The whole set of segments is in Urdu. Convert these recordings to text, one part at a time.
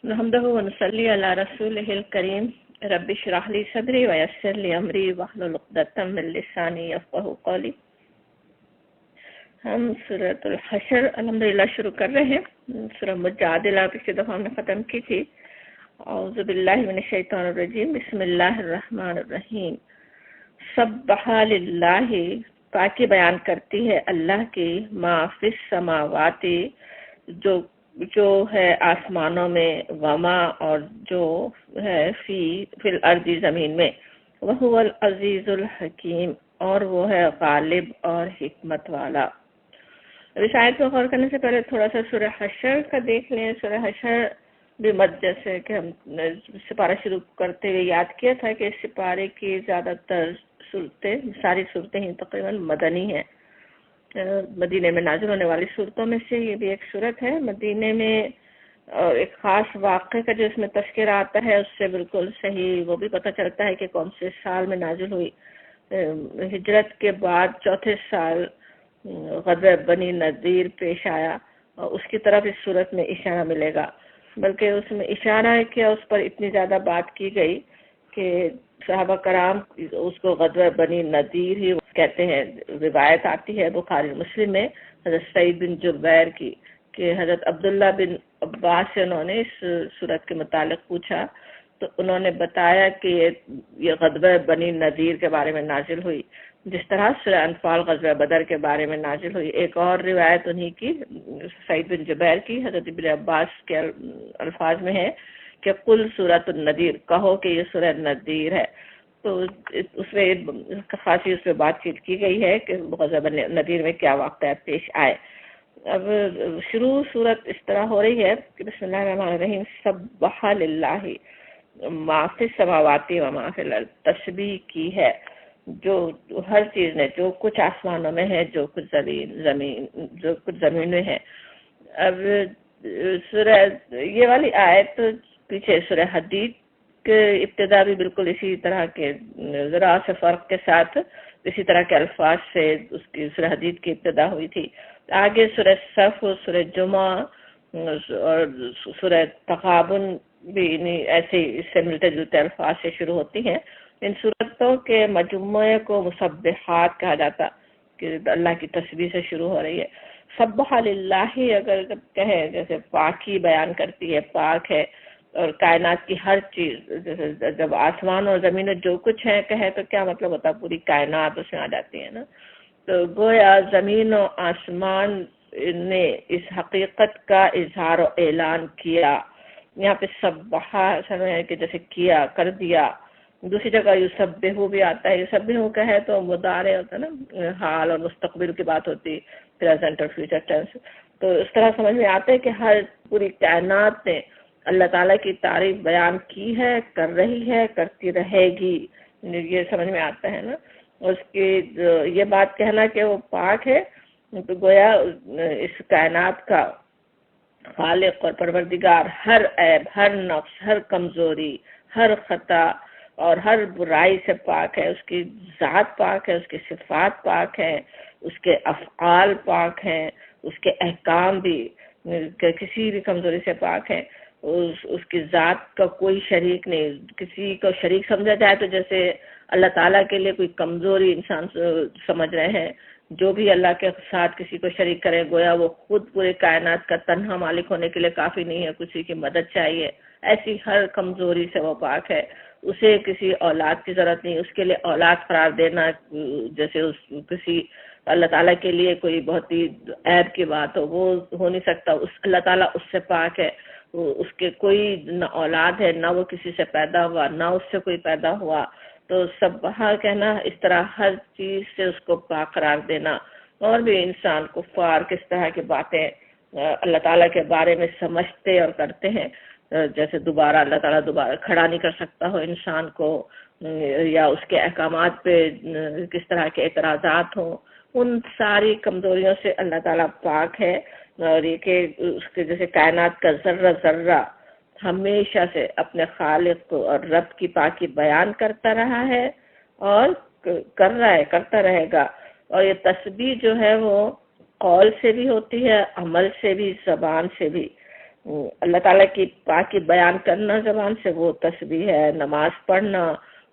نحمده ونصلي على رسوله الكريم رب اشرح لي صدري ويسر لي امري واحلل عقدة من لساني يفقهوا قولي۔ ہم سورۃ الحشر الحمدللہ شروع کر رہے ہیں۔ سورۃ مجادلہ پچھلی دفعہ ہم نے ختم کی تھی۔ اعوذ باللہ من الشیطان الرجیم، بسم اللہ الرحمن الرحیم۔ سبح للہ، پاکی بیان کرتی ہے اللہ کی، ما فی السماوات، جو ہے آسمانوں میں، وما اور جو ہے فی الارض زمین میں، وہو العزیز الحکیم، اور وہ ہے غالب اور حکمت والا۔ اس آیت کو غور کرنے سے پہلے تھوڑا سا سورہ حشر کا دیکھ لیں۔ سورہ حشر بھی جیسے کہ ہم سپارہ شروع کرتے ہوئے یاد کیا تھا کہ اس سپارے کی زیادہ تر صورتیں، ساری صورتیں ہی تقریباً مدنی ہیں، مدینے میں نازل ہونے والی صورتوں میں سے یہ بھی ایک صورت ہے۔ مدینے میں ایک خاص واقعے کا جو اس میں تذکرہ آتا ہے اس سے بالکل صحیح وہ بھی پتہ چلتا ہے کہ کون سے سال میں نازل ہوئی۔ ہجرت کے بعد چوتھے سال غزوہ بنی نذیر پیش آیا، اور اس کی طرف اس صورت میں اشارہ ملے گا، بلکہ اس میں اشارہ ہے کہ اس پر اتنی زیادہ بات کی گئی کہ صحابہ کرام اس کو غزوہ بنی نذیر ہی کہتے ہیں۔ روایت آتی ہے بخاری مسلم میں حضرت سعید بن جبیر کی کہ حضرت عبداللہ بن عباس سے انہوں نے اس صورت کے متعلق پوچھا تو انہوں نے بتایا کہ یہ غزوہ بنی نذیر کے بارے میں نازل ہوئی، جس طرح سورہ انفال غزوہ بدر کے بارے میں نازل ہوئی۔ ایک اور روایت انہی کی سعید بن جبیر کی حضرت ابن عباس کے الفاظ میں ہے کہ قل سورۃ النذیر، کہو کہ یہ سورہ نذیر ہے۔ تو اس میں خاصی اس میں بات چیت کی گئی ہے کہ غزوہ بنی نذیر میں کیا واقعات پیش آئے۔ اب شروع صورت اس طرح ہو رہی ہے کہ بسم اللہ الرحمن الرحیم، سبح للہ ما فی السماوات و ما فی الارض، تسبیح کی ہے جو ہر چیز نے، جو کچھ آسمانوں میں ہے، جو کچھ زمین میں ہے۔ اب سورہ یہ والی آیت پیچھے سورہ حدید کے ابتدا بھی بالکل اسی طرح کے ذرا سے فرق کے ساتھ اسی طرح کے الفاظ سے اس کی سورہ حدید کی ابتدا ہوئی تھی۔ آگے سورہ صف، سورہ جمعہ اور سورہ تغابن بھی ایسے اس سے ملتے جلتے الفاظ سے شروع ہوتی ہیں۔ ان صورتوں کے مجموعے کو مسبحات کہا جاتا کہ اللہ کی تسبیح سے شروع ہو رہی ہے۔ سبح للہ اگر کہیں جیسے پاکی بیان کرتی ہے، پاک ہے، اور کائنات کی ہر چیز، جیسے جب آسمان اور زمین میں جو کچھ ہے کہے تو کیا مطلب ہوتا ہے، پوری کائنات اس میں آ جاتی ہے نا۔ تو گویا زمین و آسمان نے اس حقیقت کا اظہار و اعلان کیا۔ یہاں پہ سبح کہ جیسے کیا، کر دیا۔ دوسری جگہ یسبحو بھی آتا ہے، یسبحو کا ہے تو مضارع ہوتا ہے نا، حال اور مستقبل کی بات ہوتی، پریزنٹ اور فیوچر ٹینس۔ تو اس طرح سمجھ میں آتا ہے کہ ہر پوری کائنات نے اللہ تعالیٰ کی تعریف بیان کی ہے، کر رہی ہے، کرتی رہے گی، یہ سمجھ میں آتا ہے نا۔ اس کی یہ بات کہنا کہ وہ پاک ہے تو گویا اس کائنات کا خالق اور پروردگار ہر عیب، ہر نقص، ہر کمزوری، ہر خطا اور ہر برائی سے پاک ہے۔ اس کی ذات پاک ہے، اس کی صفات پاک ہے، اس کے افعال پاک ہیں، اس کے احکام بھی کسی بھی کمزوری سے پاک ہیں۔ اس کی ذات کا کوئی شریک نہیں۔ کسی کو شریک سمجھا جائے تو جیسے اللہ تعالیٰ کے لیے کوئی کمزوری انسان سمجھ رہے ہیں، جو بھی اللہ کے ساتھ کسی کو شریک کرے گویا وہ خود پورے کائنات کا تنہا مالک ہونے کے لیے کافی نہیں ہے، کسی کی مدد چاہیے۔ ایسی ہر کمزوری سے وہ پاک ہے۔ اسے کسی اولاد کی ضرورت نہیں، اس کے لیے اولاد قرار دینا جیسے کسی اللہ تعالیٰ کے لیے کوئی بہت ہی عیب کی بات ہو، وہ ہو نہیں سکتا۔ اللہ تعالیٰ اس سے پاک ہے، اس کے کوئی نہ اولاد ہے، نہ وہ کسی سے پیدا ہوا، نہ اس سے کوئی پیدا ہوا۔ تو سبح کہنا اس طرح ہر چیز سے اس کو پاک قرار دینا۔ اور بھی انسان کفار کس طرح کی باتیں اللہ تعالیٰ کے بارے میں سمجھتے اور کرتے ہیں، جیسے دوبارہ اللہ تعالیٰ دوبارہ کھڑا نہیں کر سکتا ہو انسان کو، یا اس کے احکامات پہ کس طرح کے اعتراضات ہوں، ان ساری کمزوریوں سے اللہ تعالیٰ پاک ہے۔ اور یہ کہ اس کے جیسے کائنات کا ذرہ ذرہ ہمیشہ سے اپنے خالق کو اور رب کی پاکی بیان کرتا رہا ہے اور کر رہا ہے، کرتا رہے گا۔ اور یہ تسبیح جو ہے وہ قول سے بھی ہوتی ہے، عمل سے بھی، زبان سے بھی۔ اللہ تعالیٰ کی پاکی بیان کرنا زبان سے وہ تسبیح ہے، نماز پڑھنا،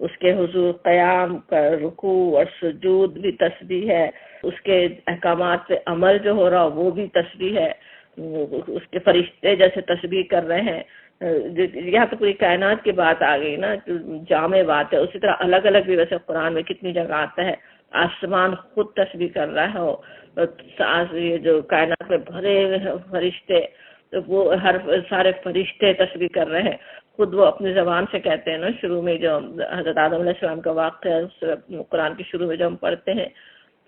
اس کے حضور قیام کا رکوع اور سجود بھی تسبیح ہے، اس کے احکامات پہ عمل جو ہو رہا وہ بھی تسبیح ہے، اس کے فرشتے جیسے تسبیح کر رہے ہیں. یہاں تو پوری کائنات کی بات آ گئی نا، جامع بات ہے. اسی طرح الگ الگ بھی ویسے قرآن میں کتنی جگہ آتا ہے، آسمان خود تسبیح کر رہا ہو، یہ جو کائنات میں بھرے فرشتے، وہ ہر سارے فرشتے تسبیح کر رہے ہیں، خود وہ اپنی زبان سے کہتے ہیں نا. شروع میں جو حضرت آدم علیہ السلام کا واقعہ قرآن کے شروع میں جو ہم پڑھتے ہیں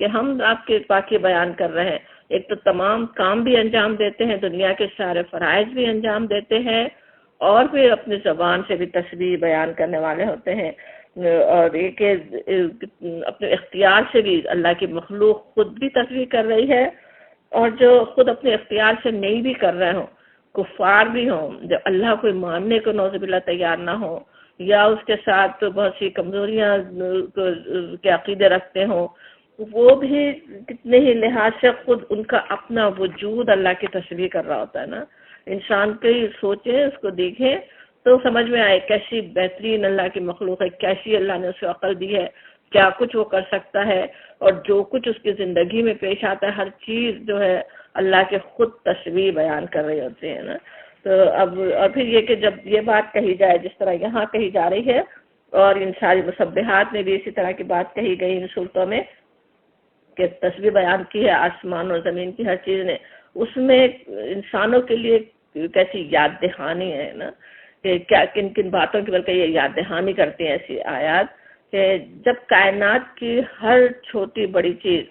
کہ ہم آپ کے پاکی بیان کر رہے ہیں، ایک تو تمام کام بھی انجام دیتے ہیں، دنیا کے سارے فرائض بھی انجام دیتے ہیں، اور پھر اپنی زبان سے بھی تسبیح بیان کرنے والے ہوتے ہیں. اور یہ کہ اپنے اختیار سے بھی اللہ کی مخلوق خود بھی تسبیح کر رہی ہے، اور جو خود اپنے اختیار سے نہیں بھی کر رہے ہوں، کفار بھی ہوں جو اللہ کو ماننے کو نعوذ باللہ تیار نہ ہوں، یا اس کے ساتھ بہت سی کمزوریاں کے عقیدے رکھتے ہوں، وہ بھی کتنے ہی لحاظ سے خود ان کا اپنا وجود اللہ کی تسبیح کر رہا ہوتا ہے نا. انسان کی سوچیں، اس کو دیکھیں تو سمجھ میں آئے کیسی بہترین اللہ کی مخلوق ہے، کیسی اللہ نے اسے عقل دی ہے، کیا کچھ وہ کر سکتا ہے، اور جو کچھ اس کی زندگی میں پیش آتا ہے ہر چیز جو ہے اللہ کے خود تسبیح بیان کر رہے ہوتے ہیں نا. تو اب اور پھر یہ کہ جب یہ بات کہی جائے جس طرح یہاں کہی جا رہی ہے، اور ان ساری مسبحات میں بھی اسی طرح کی بات کہی گئی ان صورتوں میں کہ تسبیح بیان کی ہے آسمان اور زمین کی ہر چیز نے، اس میں انسانوں کے لیے کیسی یاد دہانی ہے نا کہ کیا کن کن باتوں کی بلکہ یہ یاد دہانی کرتی ہیں ایسی آیات کہ جب کائنات کی ہر چھوٹی بڑی چیز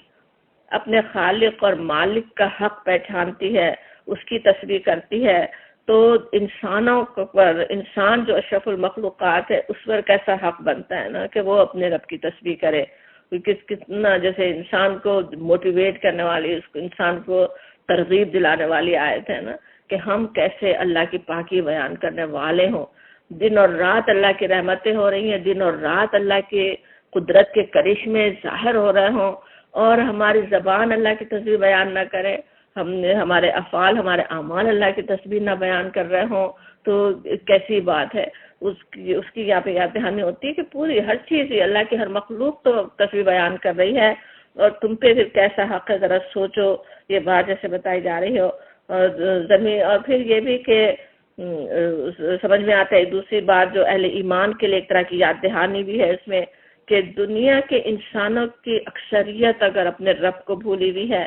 اپنے خالق اور مالک کا حق پہچانتی ہے، اس کی تسبیح کرتی ہے، تو انسانوں پر، انسان جو اشرف المخلوقات ہے اس پر کیسا حق بنتا ہے نا کہ وہ اپنے رب کی تسبیح کرے. کتنا جیسے انسان کو موٹیویٹ کرنے والی، اس کو انسان کو ترغیب دلانے والی آیت ہے نا کہ ہم کیسے اللہ کی پاکی بیان کرنے والے ہوں. دن اور رات اللہ کی رحمتیں ہو رہی ہیں، دن اور رات اللہ کے قدرت کے کرشمے ظاہر ہو رہے ہوں، اور ہماری زبان اللہ کی تسبیح بیان نہ کرے، ہمارے افعال، ہمارے اعمال اللہ کی تسبیح نہ بیان کر رہے ہوں، تو کیسی بات ہے. اس کی یہاں پہ یاد دہانی ہوتی ہے کہ پوری ہر چیز ہی اللہ کی ہر مخلوق تو تسبیح بیان کر رہی ہے، اور تم پہ پھر کیسا حق ہے ذرا سوچو. یہ بات جیسے بتائی جا رہی ہو، اور زمین، اور پھر یہ بھی کہ سمجھ میں آتا ہے دوسری بات جو اہل ایمان کے لیے ایک طرح کی یاد دہانی بھی ہے اس میں کہ دنیا کے انسانوں کی اکثریت اگر اپنے رب کو بھولی ہوئی ہے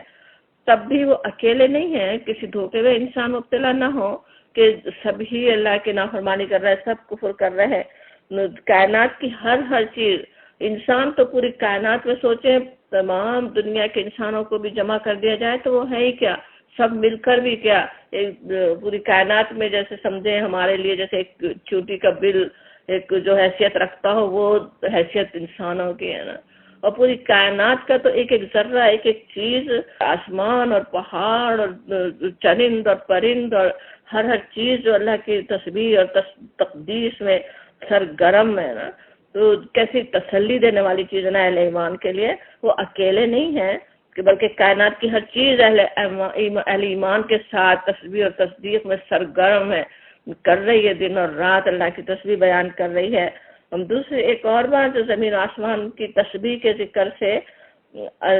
تب بھی وہ اکیلے نہیں ہیں، کسی دھوکے میں انسان مبتلا نہ ہو کہ سبھی اللہ کی نافرمانی کر رہے ہیں، سب کفر کر رہے ہیں. کائنات کی ہر چیز، انسان تو پوری کائنات میں سوچیں تمام دنیا کے انسانوں کو بھی جمع کر دیا جائے تو وہ ہے ہی کیا، سب مل کر بھی کیا. پوری کائنات میں جیسے سمجھیں ہمارے لیے جیسے ایک چوٹی کا بل ایک جو حیثیت رکھتا ہو وہ حیثیت انسانوں کی ہے نا. اور پوری کائنات کا تو ایک ایک ذرہ، ایک ایک چیز، آسمان اور پہاڑ اور چرند اور پرند اور ہر چیز جو اللہ کی تسبیح اور تقدیس میں سرگرم ہے نا، تو کیسی تسلی دینے والی چیز ہے نا اہل ایمان کے لیے. وہ اکیلے نہیں ہیں کہ بلکہ کائنات کی ہر چیز اہل ایمان کے ساتھ تسبیح اور تصدیق میں سرگرم ہے، کر رہی ہے، دن اور رات اللہ کی تسبیح بیان کر رہی ہے. ہم دوسری ایک اور بات جو زمین آسمان کی تسبیح کے ذکر سے،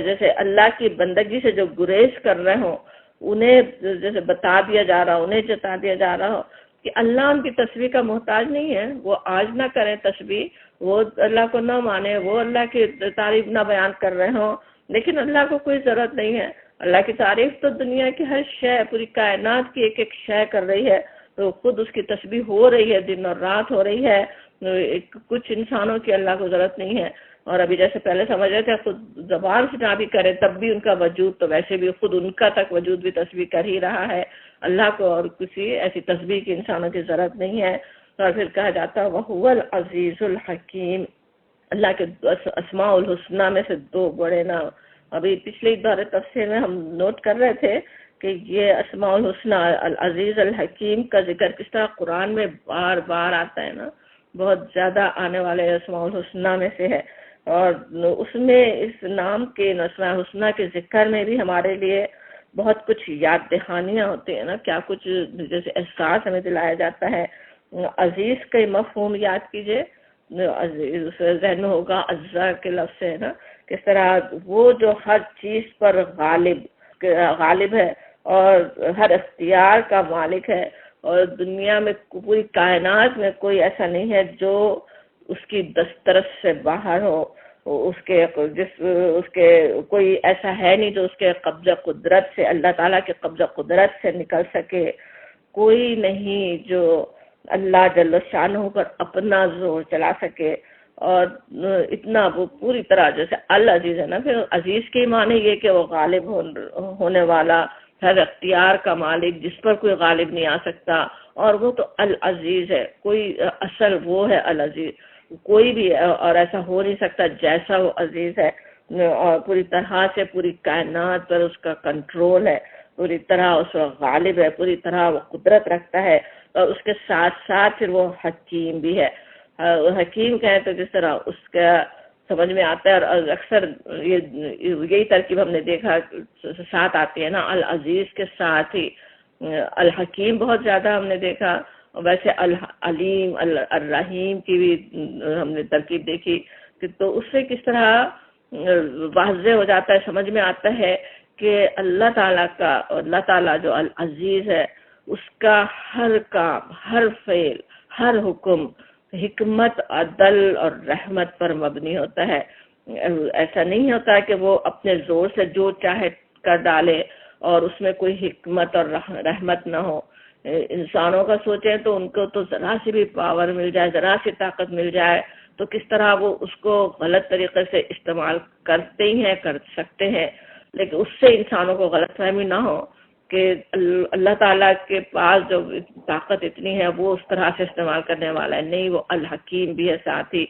جیسے اللہ کی بندگی سے جو گریز کر رہے ہوں انہیں جیسے بتا دیا جا رہا، انہیں جتا دیا جا رہا ہو کہ اللہ ان کی تسبیح کا محتاج نہیں ہے. وہ آج نہ کریں تسبیح، وہ اللہ کو نہ مانے، وہ اللہ کی تعریف نہ بیان کر رہے ہوں، لیکن اللہ کو کوئی ضرورت نہیں ہے. اللہ کی تعریف تو دنیا کی ہر شے، پوری کائنات کی ایک ایک شے کر رہی ہے، تو خود اس کی تسبیح ہو رہی ہے، دن اور رات ہو رہی ہے. کچھ انسانوں کی اللہ کو ضرورت نہیں ہے. اور ابھی جیسے پہلے سمجھ رہے تھے خود زبان سے نہ بھی کرے تب بھی ان کا وجود تو ویسے بھی خود ان کا تک وجود بھی تسبیح کر ہی رہا ہے. اللہ کو اور کسی ایسی تسبیح کی انسانوں کی ضرورت نہیں ہے. اور پھر کہا جاتا ہے وَهُوَ الْعَزِيزُ الْحَكِيمُ، اللہ کے اسماء الحسنہ میں سے دو بڑے نام. ابھی پچھلے دور تفسیر میں ہم نوٹ کر رہے تھے کہ یہ اسماء الحسنہ العزیز الحکیم کا ذکر کس طرح قرآن میں بار بار آتا ہے نا، بہت زیادہ آنے والے اسماء الحسنہ میں سے ہے. اور اس میں اس نام کے اسماء الحسنہ کے ذکر میں بھی ہمارے لیے بہت کچھ یاد دہانیاں ہوتی ہیں نا، کیا کچھ جیسے احساس ہمیں دلایا جاتا ہے. عزیز کا مفہوم یاد کیجئے، ذہن میں ہوگا اجزا کے لفظ سے ہے نا، کس طرح وہ جو ہر چیز پر غالب ہے اور ہر اختیار کا مالک ہے، اور دنیا میں پوری کائنات میں کوئی ایسا نہیں ہے جو اس کی دسترس سے باہر ہو، اس کے کوئی ایسا ہے نہیں جو اس کے قبضہ قدرت سے، اللہ تعالیٰ کے قبضہ قدرت سے نکل سکے. کوئی نہیں جو اللہ جل شانہ پر اپنا زور چلا سکے. اور اتنا وہ پوری طرح جیسے العزیز ہے نا، پھر عزیز کے معنی یہ کہ وہ غالب ہونے والا، ہر اختیار کا مالک، جس پر کوئی غالب نہیں آ سکتا. اور وہ تو العزیز ہے، کوئی اصل وہ ہے العزیز، کوئی بھی اور ایسا ہو نہیں سکتا جیسا وہ عزیز ہے. اور پوری طرح سے پوری کائنات پر اس کا کنٹرول ہے، پوری طرح اس پر غالب ہے، پوری طرح وہ قدرت رکھتا ہے. اور اس کے ساتھ ساتھ پھر وہ حکیم بھی ہے. حکیم کہیں تو جس طرح اس کا سمجھ میں آتا ہے، اور اکثر یہی ترکیب ہم نے دیکھا ساتھ آتی ہے نا، العزیز کے ساتھ ہی الحکیم بہت زیادہ ہم نے دیکھا. ویسے العلیم الرحیم کی بھی ہم نے ترکیب دیکھی. تو اس سے کس طرح واضح ہو جاتا ہے، سمجھ میں آتا ہے کہ اللہ تعالیٰ کا، اللہ تعالیٰ جو العزیز ہے، اس کا ہر کام، ہر فعل، ہر حکم حکمت، عدل اور رحمت پر مبنی ہوتا ہے. ایسا نہیں ہوتا کہ وہ اپنے زور سے جو چاہے کر ڈالے اور اس میں کوئی حکمت اور رحمت نہ ہو. انسانوں کا سوچیں تو ان کو تو ذرا سی بھی پاور مل جائے، ذرا سی طاقت مل جائے تو کس طرح وہ اس کو غلط طریقے سے استعمال کرتے ہی ہیں، کر سکتے ہیں. لیکن اس سے انسانوں کو غلط فہمی نہ ہو کہ اللہ تعالیٰ کے پاس جو طاقت اتنی ہے وہ اس طرح سے استعمال کرنے والا ہے. نہیں، وہ الحکیم بھی ہے، ساتھ ہی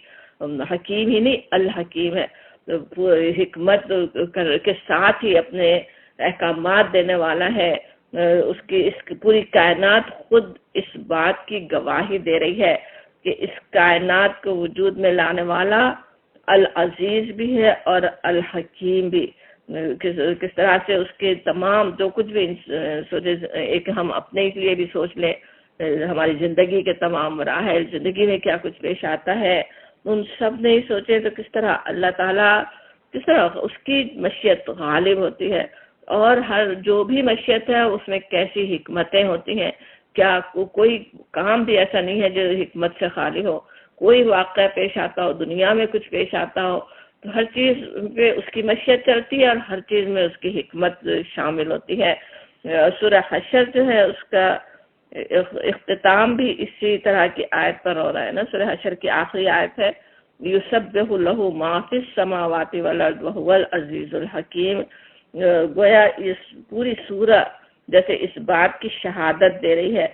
حکیم ہی نہیں الحکیم ہے، حکمت کے ساتھ ہی اپنے احکامات دینے والا ہے. اس کی پوری کائنات خود اس بات کی گواہی دے رہی ہے کہ اس کائنات کو وجود میں لانے والا العزیز بھی ہے اور الحکیم بھی. کس طرح سے اس کے تمام جو کچھ بھی سوچے، ایک ہم اپنے لیے بھی سوچ لیں، ہماری زندگی کے تمام مراحل، زندگی میں کیا کچھ پیش آتا ہے، ان سب نہیں سوچے تو کس طرح اللہ تعالیٰ، کس طرح اس کی مشیت غالب ہوتی ہے. اور ہر جو بھی مشیت ہے اس میں کیسی حکمتیں ہوتی ہیں. کیا کوئی کام بھی ایسا نہیں ہے جو حکمت سے خالی ہو. کوئی واقعہ پیش آتا ہو، دنیا میں کچھ پیش آتا ہو، تو ہر چیز پہ اس کی مشیت چلتی ہے اور ہر چیز میں اس کی حکمت شامل ہوتی ہے. سورہ حشر جو ہے اس کا اختتام بھی اسی طرح کی آیت پر ہو رہا ہے نا. سورہ حشر کی آخری آیت ہے یسبح لہ ما فی السماوات والارض وہو العزیز الحکیم. گویا اس پوری سورہ جیسے اس بات کی شہادت دے رہی ہے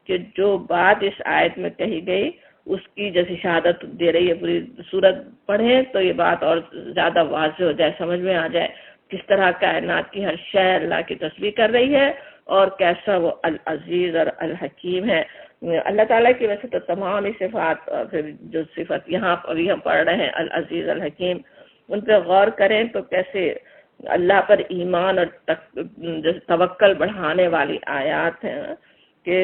کہ جو بات اس آیت میں کہی گئی اس کی جیسی شہادت دے رہی ہے. پوری سورت پڑھیں تو یہ بات اور زیادہ واضح ہو جائے، سمجھ میں آ جائے کس طرح کائنات کی ہر شے اللہ کی تسبیح کر رہی ہے اور کیسا وہ العزیز اور الحکیم ہے. اللہ تعالیٰ کی ویسے تو تمام ہی صفات، اور پھر جو صفت یہاں پر ہم پڑھ رہے ہیں العزیز الحکیم، ان پہ غور کریں تو کیسے اللہ پر ایمان اور توکل بڑھانے والی آیات ہیں کہ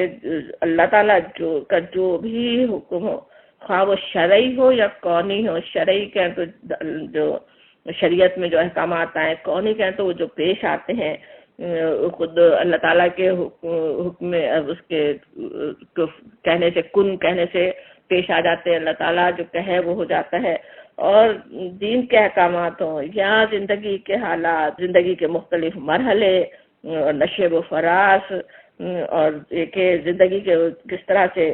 اللہ تعالیٰ جو بھی حکم ہو، خواہ وہ شرعی ہو یا قونی ہو. شرعی کہیں تو جو شریعت میں جو احکامات آئے، قونی کہیں تو وہ جو پیش آتے ہیں خود اللہ تعالیٰ کے حکم میں، اس کے کہنے سے، کن کہنے سے پیش آ جاتے ہیں. اللہ تعالیٰ جو کہے وہ ہو جاتا ہے. اور دین کے احکامات ہوں یا زندگی کے حالات، زندگی کے مختلف مرحلے، نشیب و فراز، اور کہ زندگی کے کس طرح سے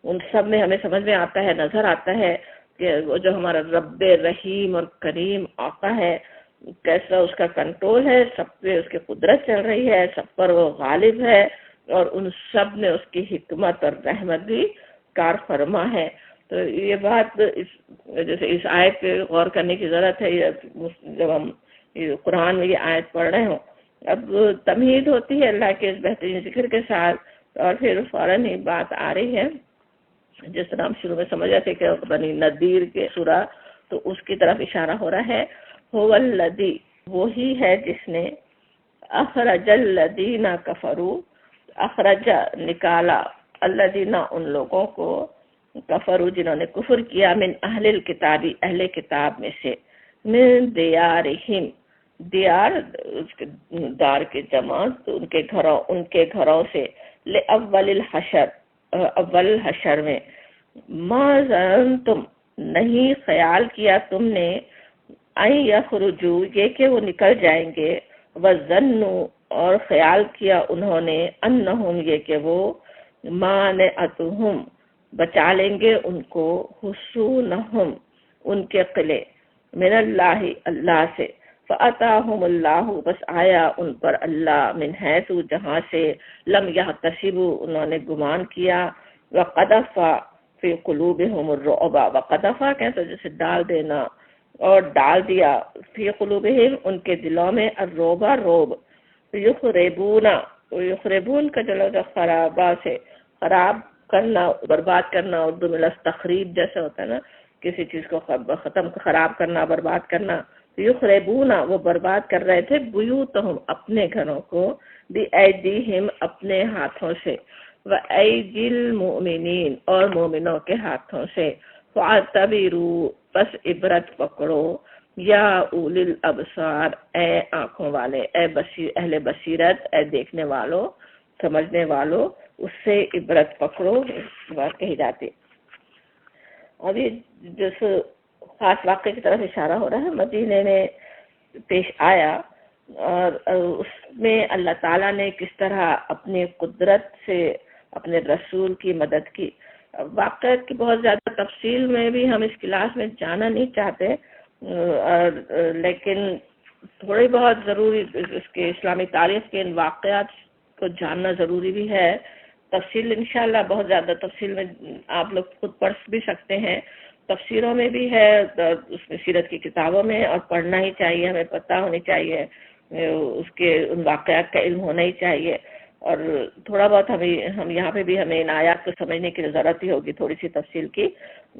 ان سب میں ہمیں سمجھ میں آتا ہے، نظر آتا ہے کہ وہ جو ہمارا رب رحیم اور کریم آقا ہے، کیسا اس کا کنٹرول ہے، سب پہ اس کی قدرت چل رہی ہے، سب پر وہ غالب ہے، اور ان سب نے اس کی حکمت اور رحمت بھی کار فرما ہے. تو یہ بات جیسے اس آیت پہ غور کرنے کی ضرورت ہے. جب ہم قرآن میں یہ آیت پڑھ رہے ہوں، اب تمہید ہوتی ہے اللہ کے اس بہترین ذکر کے ساتھ، اور پھر فوراً ہی بات آ رہی ہے جس طرح ہم شروع میں سمجھ رہے تھے کہ بنی نذیر کے سورہ، تو اس کی طرف اشارہ ہو رہا ہے. هو الذی، وہی ہے جس نے اخرج الذین کفروا، اخرج نکالا، الذین ان لوگوں کو، کفروا جنہوں نے کفر کیا، من اہل الکتابی اہل کتاب میں سے، من دیارہم، دیار اس کے دار کے جمع، ان کے گھروں سے، لأول الحشر، اول حشر میں، ما ظننتم نہیں خیال کیا تم نے، ان یخرجو یہ کہ وہ نکل جائیں گے، وظنوا اور خیال کیا انہوں نے، انہم یہ کہ وہ، مانعتہم بچا لیں گے ان کو، حصونہم ان کے قلعے، من اللہ اللہ سے، فاتاہم اللہ بس آیا ان پر اللہ، من حیث جہاں سے، لم یحتسبوا انہوں نے گمان کیا، وقذف فی قلوبہم الرعب، وقذف کہتے جیسے ڈال دینا، اور ڈال دیا، فی قلوبہم ان کے دلوں میں، الرعب روب، یخربون کا جو لفظ خرابہ سے، خراب کرنا، برباد کرنا، اردو میں لفظ تخریب جیسے ہوتا ہے نا، کسی چیز کو ختم خراب کرنا، برباد کرنا، یخربون وہ برباد کر رہے تھے، بیوتہم اپنے گھروں کو، بی ایدیہم اپنے ہاتھوں سے، و ایدی المؤمنین اور مومنوں کے ہاتھوں سے، فاعتبروا پس عبرت پکڑو، یا اولی الابصار اے آنکھوں والے، اے اہل بصیرت، اے دیکھنے والوں، سمجھنے والوں، اس سے عبرت پکڑو، اس بات کہی جاتی۔ ابھی جس خاص واقعے کی طرف اشارہ ہو رہا ہے، مدینے میں پیش آیا، اور اس میں اللہ تعالیٰ نے کس طرح اپنی قدرت سے اپنے رسول کی مدد کی۔ واقعات کی بہت زیادہ تفصیل میں بھی ہم اس کلاس میں جانا نہیں چاہتے، لیکن تھوڑی بہت ضروری اس کے اسلامی تاریخ کے ان واقعات کو جاننا ضروری بھی ہے۔ تفصیل انشاءاللہ بہت زیادہ تفصیل میں آپ لوگ خود پڑھ بھی سکتے ہیں، تفسیروں میں بھی ہے، اس میں سیرت کی کتابوں میں، اور پڑھنا ہی چاہیے، ہمیں پتہ ہونی چاہیے، اس کے ان واقعات کا علم ہونا ہی چاہیے، اور تھوڑا بہت ہم یہاں پہ بھی ہمیں ان آیات کو سمجھنے کی ضرورت ہی ہوگی تھوڑی سی تفصیل کی۔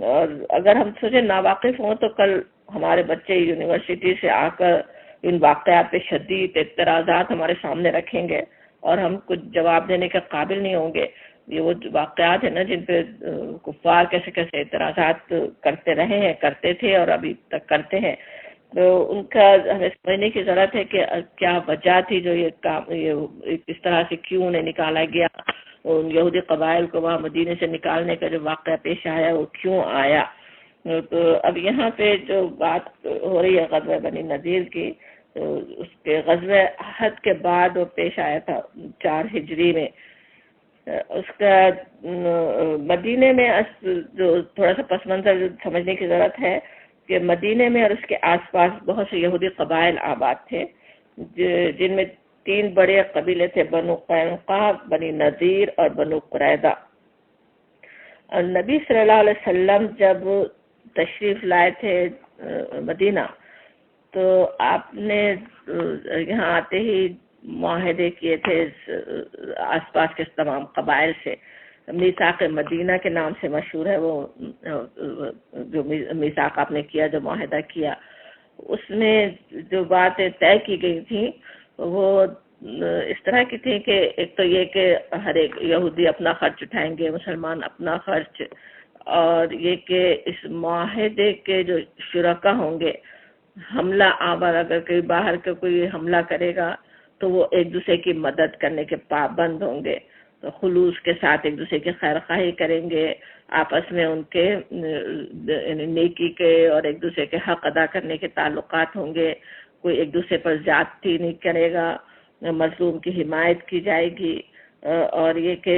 اور اگر ہم سوچیں ناواقف ہوں تو کل ہمارے بچے یونیورسٹی سے آ کر ان واقعات پہ شدید اعتراضات ہمارے سامنے رکھیں گے، اور ہم کچھ جواب دینے کے قابل نہیں ہوں گے۔ یہ وہ واقعات ہیں نا جن پہ کفار کیسے کیسے اعتراضات کرتے رہے ہیں، کرتے تھے اور ابھی تک کرتے ہیں، تو ان کا ہمیں سمجھنے کی ضرورت ہے کہ کیا وجہ تھی جو یہ کام، یہ اس طرح سے کیوں انہیں نکالا گیا، ان یہودی قبائل کو وہاں مدینے سے نکالنے کا جو واقعہ پیش آیا وہ کیوں آیا۔ تو اب یہاں پہ جو بات ہو رہی ہے غزوہ بنی نذیر کی، اس کے غزوہ احد کے بعد وہ پیش آیا تھا 4 ہجری میں۔ اس کا مدینے میں جو تھوڑا سا پس منظر سمجھنے کی ضرورت ہے کہ مدینے میں اور اس کے آس پاس بہت سے یہودی قبائل آباد تھے، جن میں 3 بڑے قبیلے تھے، بنو قینقاع، بنی نذیر اور بنو قریظہ۔ اور نبی صلی اللہ علیہ وسلم جب تشریف لائے تھے مدینہ، تو آپ نے یہاں آتے ہی معاہدے کیے تھے آس پاس کے تمام قبائل سے۔ میثاق مدینہ کے نام سے مشہور ہے وہ جو میثاق آپ نے کیا، جو معاہدہ کیا، اس میں جو باتیں طے کی گئی تھیں وہ اس طرح کی تھی کہ ایک تو یہ کہ ہر ایک یہودی اپنا خرچ اٹھائیں گے، مسلمان اپنا خرچ، اور یہ کہ اس معاہدے کے جو شرکا ہوں گے، حملہ آور اگر کوئی باہر کا کوئی حملہ کرے گا تو وہ ایک دوسرے کی مدد کرنے کے پابند ہوں گے، تو خلوص کے ساتھ ایک دوسرے کی خیر خواہی کریں گے، آپس میں ان کے نیکی کے اور ایک دوسرے کے حق ادا کرنے کے تعلقات ہوں گے، کوئی ایک دوسرے پر زیادتی نہیں کرے گا، مظلوم کی حمایت کی جائے گی، اور یہ کہ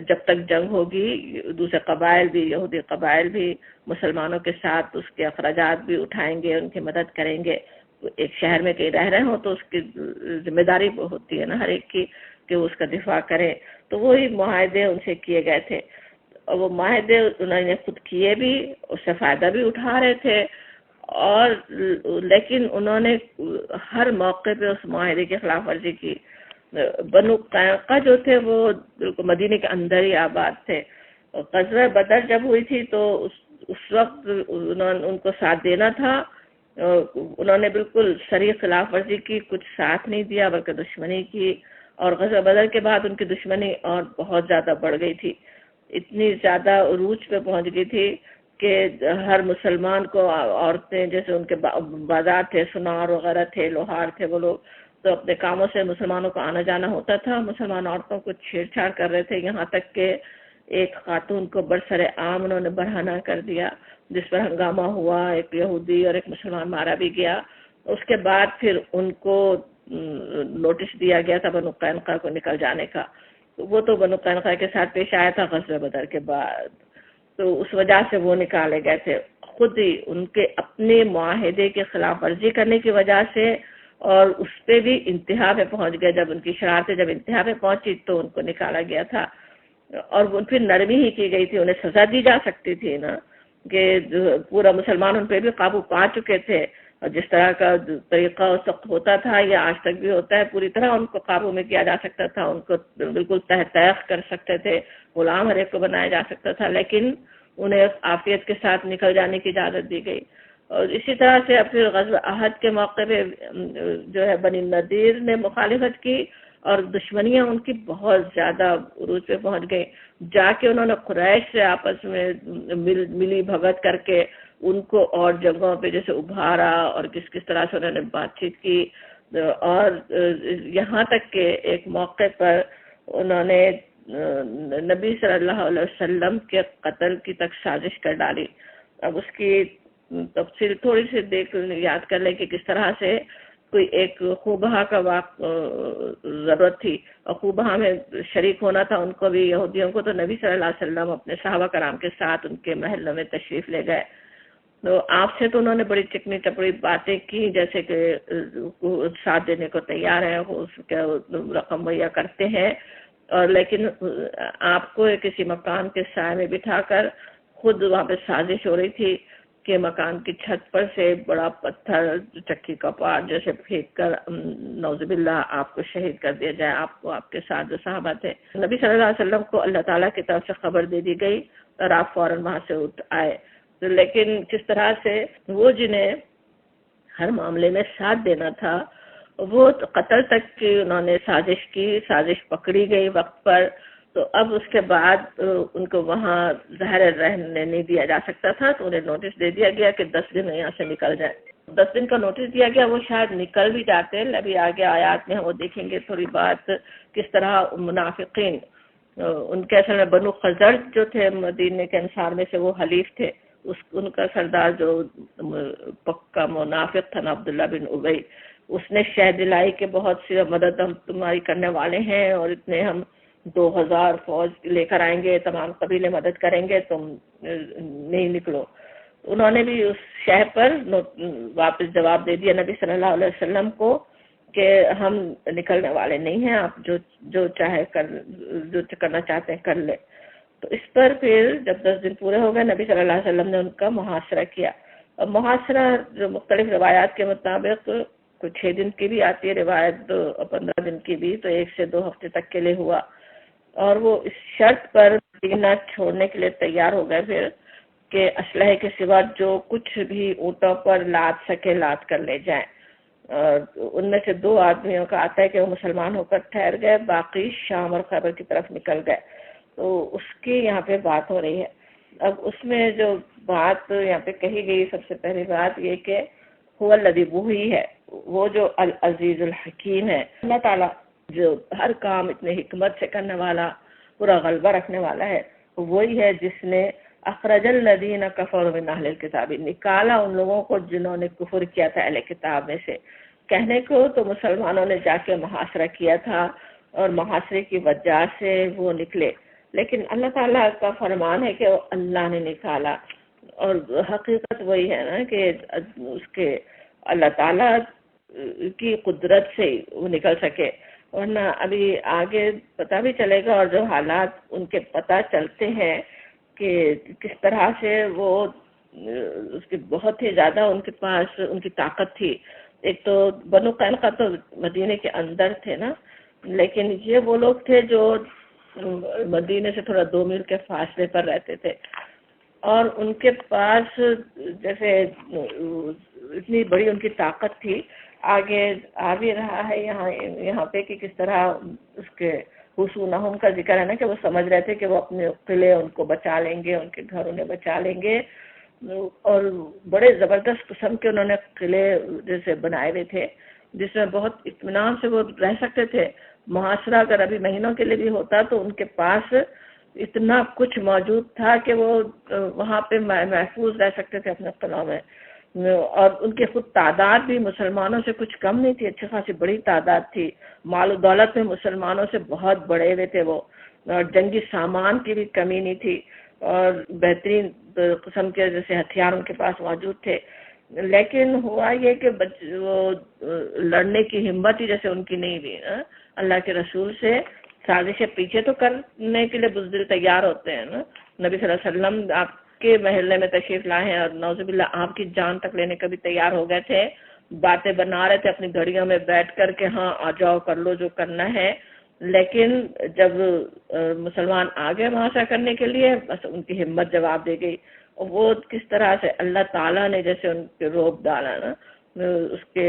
جب تک جنگ ہوگی دوسرے قبائل بھی، یہودی قبائل بھی مسلمانوں کے ساتھ اس کے اخراجات بھی اٹھائیں گے، ان کی مدد کریں گے۔ ایک شہر میں کہیں رہ رہے ہوں تو اس کی ذمہ داری ہوتی ہے نا ہر ایک کی کہ وہ اس کا دفاع کرے، تو وہی معاہدے ان سے کیے گئے تھے، اور وہ معاہدے انہوں نے خود کیے بھی، اس سے فائدہ بھی اٹھا رہے تھے، اور لیکن انہوں نے ہر موقع پہ اس معاہدے کی خلاف ورزی کی۔ بنو قینقاع جو تھے وہ مدینے کے اندر ہی آباد تھے۔ غزوہ بدر جب ہوئی تھی تو اس وقت انہوں نے ان کو ساتھ دینا تھا، انہوں نے بالکل صریح خلاف ورزی کی، کچھ ساتھ نہیں دیا بلکہ دشمنی کی، اور غزوہ بدر کے بعد ان کی دشمنی اور بہت زیادہ بڑھ گئی تھی، اتنی زیادہ عروج پہ پہنچ گئی تھی کہ ہر مسلمان کو عورتیں، جیسے ان کے بازار تھے، سنار وغیرہ تھے، لوہار تھے، وہ لوگ تو اپنے کاموں سے مسلمانوں کو آنا جانا ہوتا تھا، مسلمان عورتوں کو چھیڑ چھاڑ کر رہے تھے، یہاں تک کہ ایک خاتون کو برسر عام انہوں نے برہنہ کر دیا، جس پر ہنگامہ ہوا، ایک یہودی اور ایک مسلمان مارا بھی گیا۔ اس کے بعد پھر ان کو نوٹس دیا گیا تھا بنو قینقاع کو نکل جانے کا، وہ تو بنو قینقاع کے ساتھ پیش آیا تھا غزوہ بدر کے بعد، تو اس وجہ سے وہ نکالے گئے تھے، خود ہی ان کے اپنے معاہدے کے خلاف ورزی کرنے کی وجہ سے، اور اس پہ بھی انتہا پہ پہنچ گئے، جب ان کی شرارتیں جب انتہا پہ پہنچی تو ان کو نکالا گیا تھا، اور وہ پھر نرمی ہی کی گئی تھی، انہیں سزا دی جا سکتی تھی نا، کہ پورا مسلمان ان پہ بھی قابو پا چکے تھے، اور جس طرح کا طریقہ اس وقت ہوتا تھا یا آج تک بھی ہوتا ہے، پوری طرح ان کو قابو میں کیا جا سکتا تھا، ان کو بالکل تحت کر سکتے تھے، غلام ہر ایک کو بنایا جا سکتا تھا، لیکن انہیں عافیت کے ساتھ نکل جانے کی اجازت دی گئی۔ اور اسی طرح سے اب پھر غزوہ احد کے موقع پہ جو ہے بنی نذیر نے مخالفت کی، اور دشمنیاں ان کی بہت زیادہ عروج پہ پہنچ گئی، جا کے انہوں نے قریش سے آپس میں ملی بھگت کر کے ان کو اور جگہوں پہ جیسے ابھارا، اور کس طرح سے انہوں نے بات چیت کی، اور یہاں تک کہ ایک موقع پر انہوں نے نبی صلی اللہ علیہ وسلم کے قتل کی تک سازش کر ڈالی۔ اب اس کی تفصیل تھوڑی سی یاد کر لیں کہ کس طرح سے کوئی ایک خوبہا کا ضرورت تھی، اور خوبہا میں شریک ہونا تھا ان کو بھی، یہودیوں کو، تو نبی صلی اللہ علیہ وسلم اپنے صحابہ کرام کے ساتھ ان کے محلوں میں تشریف لے گئے، تو آپ سے تو انہوں نے بڑی چکنی چپڑی باتیں کی، جیسے کہ ساتھ دینے کو تیار ہیں، اس کا رقم مہیا کرتے ہیں، اور لیکن آپ کو کسی مکان کے سائے میں بٹھا کر خود وہاں پہ سازش ہو رہی تھی کہ مکان کی چھت پر سے بڑا پتھر، چکی کا پاٹ جیسے پھینک کر نعوذ باللہ آپ کو شہید کر دیا جائے، آپ کو، آپ کے ساتھ جو صحابہ تھے۔ نبی صلی اللہ علیہ وسلم کو اللہ تعالیٰ کی طرف سے خبر دے دی گئی، اور آپ فوراً وہاں سے اٹھ آئے، لیکن کس طرح سے وہ جنہیں ہر معاملے میں ساتھ دینا تھا، وہ قتل تک کی انہوں نے سازش کی، سازش پکڑی گئی وقت پر، تو اب اس کے بعد ان کو وہاں ظاہر رہنے نہیں دیا جا سکتا تھا، تو انہیں نوٹس دے دیا گیا کہ 10 دن یہاں سے نکل جائیں۔ 10 دن کا نوٹس دیا گیا، وہ شاید نکل بھی جاتے، ابھی آگے آیات میں ہم وہ دیکھیں گے تھوڑی بات، کس طرح منافقین، ان کے اصل میں بنو خزرج جو تھے مدینے کے انصار میں سے، وہ حلیف تھے، ان کا سردار جو پکا منافق تھا نا عبداللہ بن ابی، اس نے شہ دلائی کہ بہت سی مدد ہم تمہاری کرنے والے ہیں، اور اتنے ہم 2000 فوج لے کر آئیں گے، تمام قبیلے مدد کریں گے، تم نہیں نکلو۔ انہوں نے بھی اس شہ پر واپس جواب دے دیا نبی صلی اللہ علیہ وسلم کو کہ ہم نکلنے والے نہیں ہیں، آپ جو چاہے جو کرنا چاہتے ہیں کر لے۔ تو اس پر پھر جب 10 دن پورے ہو گئے، نبی صلی اللہ علیہ وسلم نے ان کا محاصرہ کیا، اور محاصرہ جو مختلف روایات کے مطابق کوئی 6 دن کی بھی آتی ہے روایت، 15 دن کی بھی، تو 1 سے 2 ہفتے تک کے لیے ہوا، اور وہ اس شرط پر مدینہ چھوڑنے کے لیے تیار ہو گئے پھر کہ اسلحے کے سوا جو کچھ بھی اونٹوں پر لاد سکے لاد کر لے جائیں، اور ان میں سے 2 آدمیوں کا آتا ہے کہ وہ مسلمان ہو کر ٹھہر گئے، باقی شام اور خیبر کی طرف نکل گئے، تو اس کی یہاں پہ بات ہو رہی ہے۔ اب اس میں جو بات یہاں پہ کہی گئی، سب سے پہلی بات یہ کہ هو الذی، وہی ہے وہ جو العزیز الحکیم ہے، اللہ تعالیٰ جو ہر کام اتنے حکمت سے کرنے والا، پورا غلبہ رکھنے والا ہے، وہی ہے جس نے اخرج الذین کفروا من اہل الکتاب، نکالا ان لوگوں کو جنہوں نے کفر کیا تھا اہل کتاب میں سے۔ کہنے کو تو مسلمانوں نے جا کے محاصرہ کیا تھا، اور محاصرے کی وجہ سے وہ نکلے، لیکن اللہ تعالیٰ کا فرمان ہے کہ وہ اللہ نے نکالا، اور حقیقت وہی ہے نا کہ اس کے اللہ تعالیٰ کی قدرت سے وہ نکل سکے، ورنہ ابھی آگے پتہ بھی چلے گا، اور جو حالات ان کے پتہ چلتے ہیں کہ کس طرح سے وہ اس کی بہت ہی زیادہ ان کے پاس ان کی طاقت تھی۔ ایک تو بنو قینقاع تو مدینے کے اندر تھے نا، لیکن یہ وہ لوگ تھے جو مدینے سے تھوڑا 2 میل کے فاصلے پر رہتے تھے، اور ان کے پاس جیسے اتنی بڑی ان کی طاقت تھی. آگے آ بھی رہا ہے یہاں پہ کہ کس طرح اس کے حصونہم کا ذکر ہے نا کہ وہ سمجھ رہے تھے کہ وہ اپنے قلعے ان کو بچا لیں گے، ان کے گھر انہیں بچا لیں گے، اور بڑے زبردست قسم کے انہوں نے قلعے جیسے بنائے ہوئے تھے جس میں بہت اطمینان سے وہ رہ سکتے تھے. محاصرہ اگر ابھی مہینوں کے لیے بھی ہوتا تو ان کے پاس اتنا کچھ موجود تھا کہ وہ وہاں پہ محفوظ رہ سکتے تھے اپنے قلعوں میں. اور ان کی خود تعداد بھی مسلمانوں سے کچھ کم نہیں تھی، اچھی خاصی بڑی تعداد تھی. مال و دولت میں مسلمانوں سے بہت بڑے ہوئے تھے وہ، اور جنگی سامان کی بھی کمی نہیں تھی، اور بہترین قسم کے جیسے ہتھیار ان کے پاس موجود تھے. لیکن ہوا یہ کہ وہ لڑنے کی ہمت ہی جیسے ان کی نہیں ہوئی. اللہ کے رسول سے سازشیں پیچھے تو کرنے کے لیے بزدل تیار ہوتے ہیں نا. نبی صلی اللہ علیہ وسلم آپ کے محلے میں تشریف لائے ہیں اور نعوذ باللہ آپ کی جان تک لینے کا بھی تیار ہو گئے تھے، باتیں بنا رہے تھے اپنی گھڑیوں میں بیٹھ کر کے ہاں آ جاؤ کر لو جو کرنا ہے. لیکن جب مسلمان آگے محاصرہ کرنے کے لیے بس ان کی ہمت جواب دے گئی. وہ کس طرح سے اللہ تعالیٰ نے جیسے ان کے روب ڈالا نا، اس کے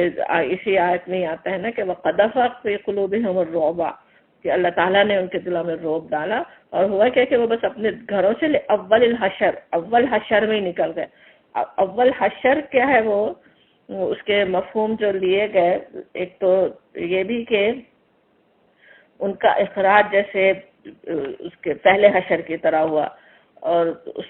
اسی آیت میں آتا ہے نا کہ وَقَذَفَ فِي قُلُوبِهِمُ الرُّعْبَ، کہ اللہ تعالیٰ نے ان کے دلوں میں روب ڈالا. اور ہوا کیا کہ وہ بس اپنے گھروں سے اول حشر میں ہی نکل گئے. اول حشر کیا ہے، وہ اس کے مفہوم جو لیے گئے، ایک تو یہ بھی کہ ان کا اخراج جیسے اس کے پہلے حشر کی طرح ہوا، اور اس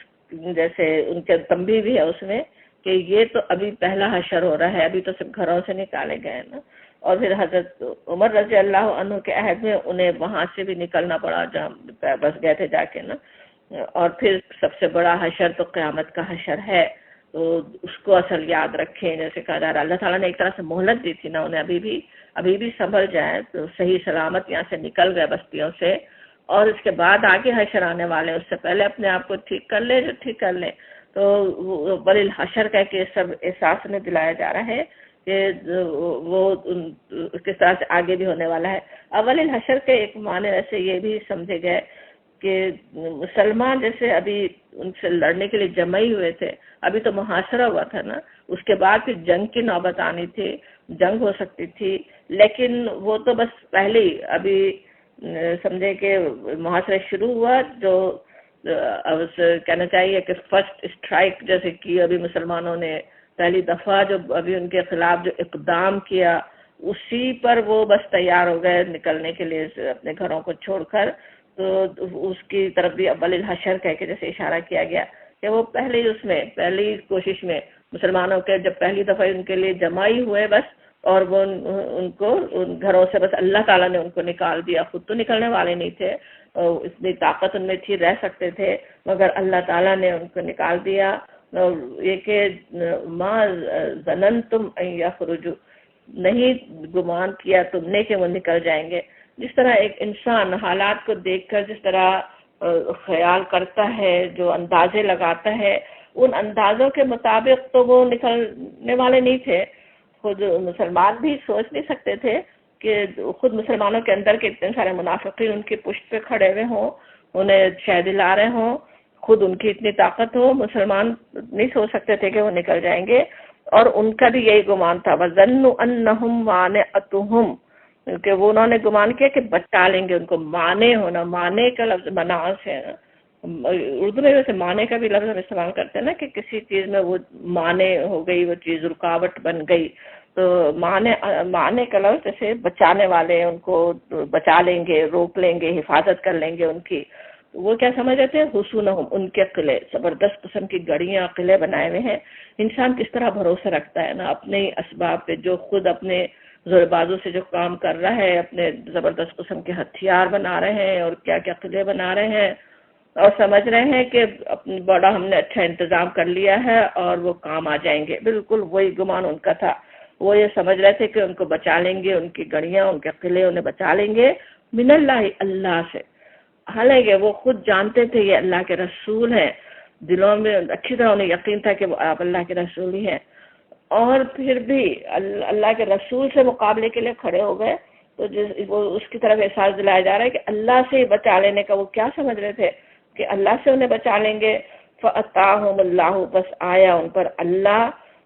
جیسے ان کے تنبیہ بھی ہے اس میں کہ یہ تو ابھی پہلا حشر ہو رہا ہے، ابھی تو سب گھروں سے نکالے گئے نا. اور پھر حضرت عمر رضی اللہ عنہ کے عہد میں انہیں وہاں سے بھی نکلنا پڑا جہاں بس گئے تھے جا کے نا. اور پھر سب سے بڑا حشر تو قیامت کا حشر ہے، تو اس کو اصل یاد رکھیں. جیسے کہا جا رہا اللہ تعالیٰ نے ایک طرح سے مہلت دی تھی نا انہیں، ابھی بھی سنبھل جائیں تو صحیح سلامت یہاں سے نکل گئے بستیوں سے، اور اس کے بعد آگے حشر آنے والے اس سے پہلے اپنے آپ کو ٹھیک کر لیں جو ٹھیک کر لیں. تو بل الحشر کہہ کے سب احساس میں دلایا جا رہا ہے کہ وہ کس طرح سے آگے بھی ہونے والا ہے. اول الحشر کے ایک معنی ایسے یہ بھی سمجھے گئے کہ مسلمان جیسے ابھی ان سے لڑنے کے لیے جمع ہی ہوئے تھے، ابھی تو محاصرہ ہوا تھا نا، اس کے بعد پھر جنگ کی نوبت آنی تھی، جنگ ہو سکتی تھی. لیکن وہ تو بس پہلے ہی ابھی سمجھے کہ محاصرہ شروع ہوا، جو کہنا چاہیے کہ فرسٹ اسٹرائک جیسے کی ابھی مسلمانوں نے پہلی دفعہ جو ابھی ان کے خلاف جو اقدام کیا، اسی پر وہ بس تیار ہو گئے نکلنے کے لیے اپنے گھروں کو چھوڑ کر. تو اس کی طرف بھی اول الحشر کہہ کے جیسے اشارہ کیا گیا کہ وہ پہلی کوشش میں مسلمانوں کے جب پہلی دفعہ ان کے لیے جمائی ہوئے بس، اور وہ ان کو ان گھروں سے بس اللہ تعالیٰ نے ان کو نکال دیا. خود تو نکلنے والے نہیں تھے، اتنی طاقت ان میں تھی، رہ سکتے تھے، مگر اللہ تعالیٰ نے ان کو نکال دیا. یہ کہ ما ظننتم ان یخرجوا، نہیں گمان کیا تم نے کہ وہ نکل جائیں گے. جس طرح ایک انسان حالات کو دیکھ کر جس طرح خیال کرتا ہے، جو اندازے لگاتا ہے، ان اندازوں کے مطابق تو وہ نکلنے والے نہیں تھے. خود مسلمان بھی سوچ نہیں سکتے تھے کہ خود مسلمانوں کے اندر کے اتنے سارے منافقین ان کی پشت پہ کھڑے ہوئے ہوں، انہیں شہ دلا رہے ہوں، خود ان کی اتنی طاقت ہو. مسلمان نہیں سوچ سکتے تھے کہ وہ نکل جائیں گے، اور ان کا بھی یہی گمان تھا. وَظَنُّوا أَنَّهُمْ مَانِعَتُهُمْ، کہ وہ انہوں نے گمان کیا کہ بچا لیں گے ان کو. مانے ہونا، مانے کا لفظ مناس ہے نا، اردو میں ویسے مانے کا بھی لفظ ہم استعمال کرتے ہیں نا کہ کسی چیز میں وہ مانے ہو گئی، وہ چیز رکاوٹ بن گئی. تو مانے کا لفظ جیسے بچانے والے، ان کو بچا لیں گے، روک لیں گے، حفاظت کر لیں گے ان کی. وہ کیا سمجھ رہتے ہیں؟ حصونہم، ان کے قلعے، زبردست قسم کی گڑیاں قلعے بنائے ہوئے ہیں. انسان کس طرح بھروسہ رکھتا ہے نا اپنے اسباب پہ، جو خود اپنے زور بازو سے جو کام کر رہا ہے، اپنے زبردست قسم کے ہتھیار بنا رہے ہیں اور کیا کیا قلعے بنا رہے ہیں، اور سمجھ رہے ہیں کہ بڑا ہم نے اچھا انتظام کر لیا ہے اور وہ کام آ جائیں گے. بالکل وہی گمان ان کا تھا. وہ یہ سمجھ رہے تھے کہ ان کو بچا لیں گے، ان کی گڑیاں، ان کے قلعے انہیں بچا لیں گے من اللہ، اللہ سے. حالانکہ وہ خود جانتے تھے یہ اللہ کے رسول ہیں، دلوں میں اچھی طرح انہیں یقین تھا کہ وہ آپ اللہ کے رسول ہی ہیں، اور پھر بھی اللہ کے رسول سے مقابلے کے لیے کھڑے ہو گئے. تو وہ اس کی طرف احساس دلایا جا رہا ہے کہ اللہ سے ہی بچا لینے کا. وہ کیا سمجھ رہے تھے کہ اللہ سے انہیں بچا لیں گے. فَأَتَاهُمُ اللَّهُ، بس آیا ان پر اللہ،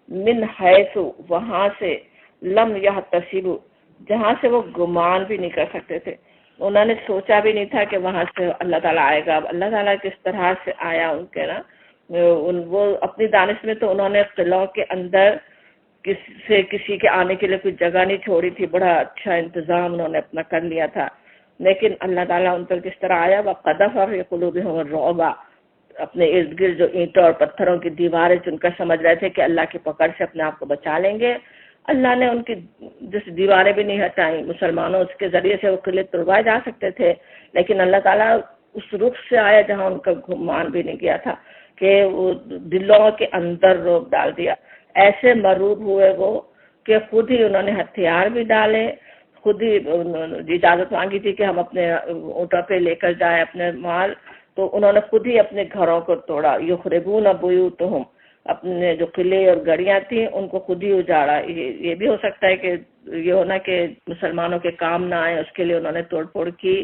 من حیث، وہاں سے، لم یحتسبوا، جہاں سے وہ گمان بھی نہیں کر سکتے تھے، انہوں نے سوچا بھی نہیں تھا کہ وہاں سے اللہ تعالیٰ آئے گا. اب اللہ تعالیٰ کس طرح سے آیا ان کے نا، وہ اپنی دانش میں تو انہوں نے قلعوں کے اندر کسی کے آنے کے لیے کوئی جگہ نہیں چھوڑی تھی، بڑا اچھا انتظام انہوں نے اپنا کر لیا تھا، لیکن اللہ تعالیٰ ان پر کس طرح آیا. وَقَذَفَ فِي قُلُوبِهِمُ الرُّعْبَ، اپنے ارد گرد جو اینٹوں اور پتھروں کی دیواریں چن کر سمجھ رہے تھے کہ اللہ کی پکڑ سے اپنے آپ کو بچا لیں گے، اللہ نے ان کی جس دیواریں بھی نہیں ہٹائیں. مسلمانوں اس کے ذریعے سے وہ قلعے توڑوائے جا سکتے تھے، لیکن اللہ تعالیٰ اس رخ سے آیا جہاں ان کا گمان بھی نہیں گیا تھا، کہ وہ دلوں کے اندر روب ڈال دیا. ایسے مرعوب ہوئے وہ کہ خود ہی انہوں نے ہتھیار بھی ڈالے، خود ہی اجازت مانگی تھی کہ ہم اپنے اونٹوں پہ لے کر جائیں اپنے مال، تو انہوں نے خود ہی اپنے گھروں کو توڑا. یخربون بیوتہم، اپنے جو قلعے اور گڑیاں تھیں ان کو خود ہی اجاڑا. یہ بھی ہو سکتا ہے کہ یہ ہونا کہ مسلمانوں کے کام نہ آئے، اس کے لیے انہوں نے توڑ پھوڑ کی.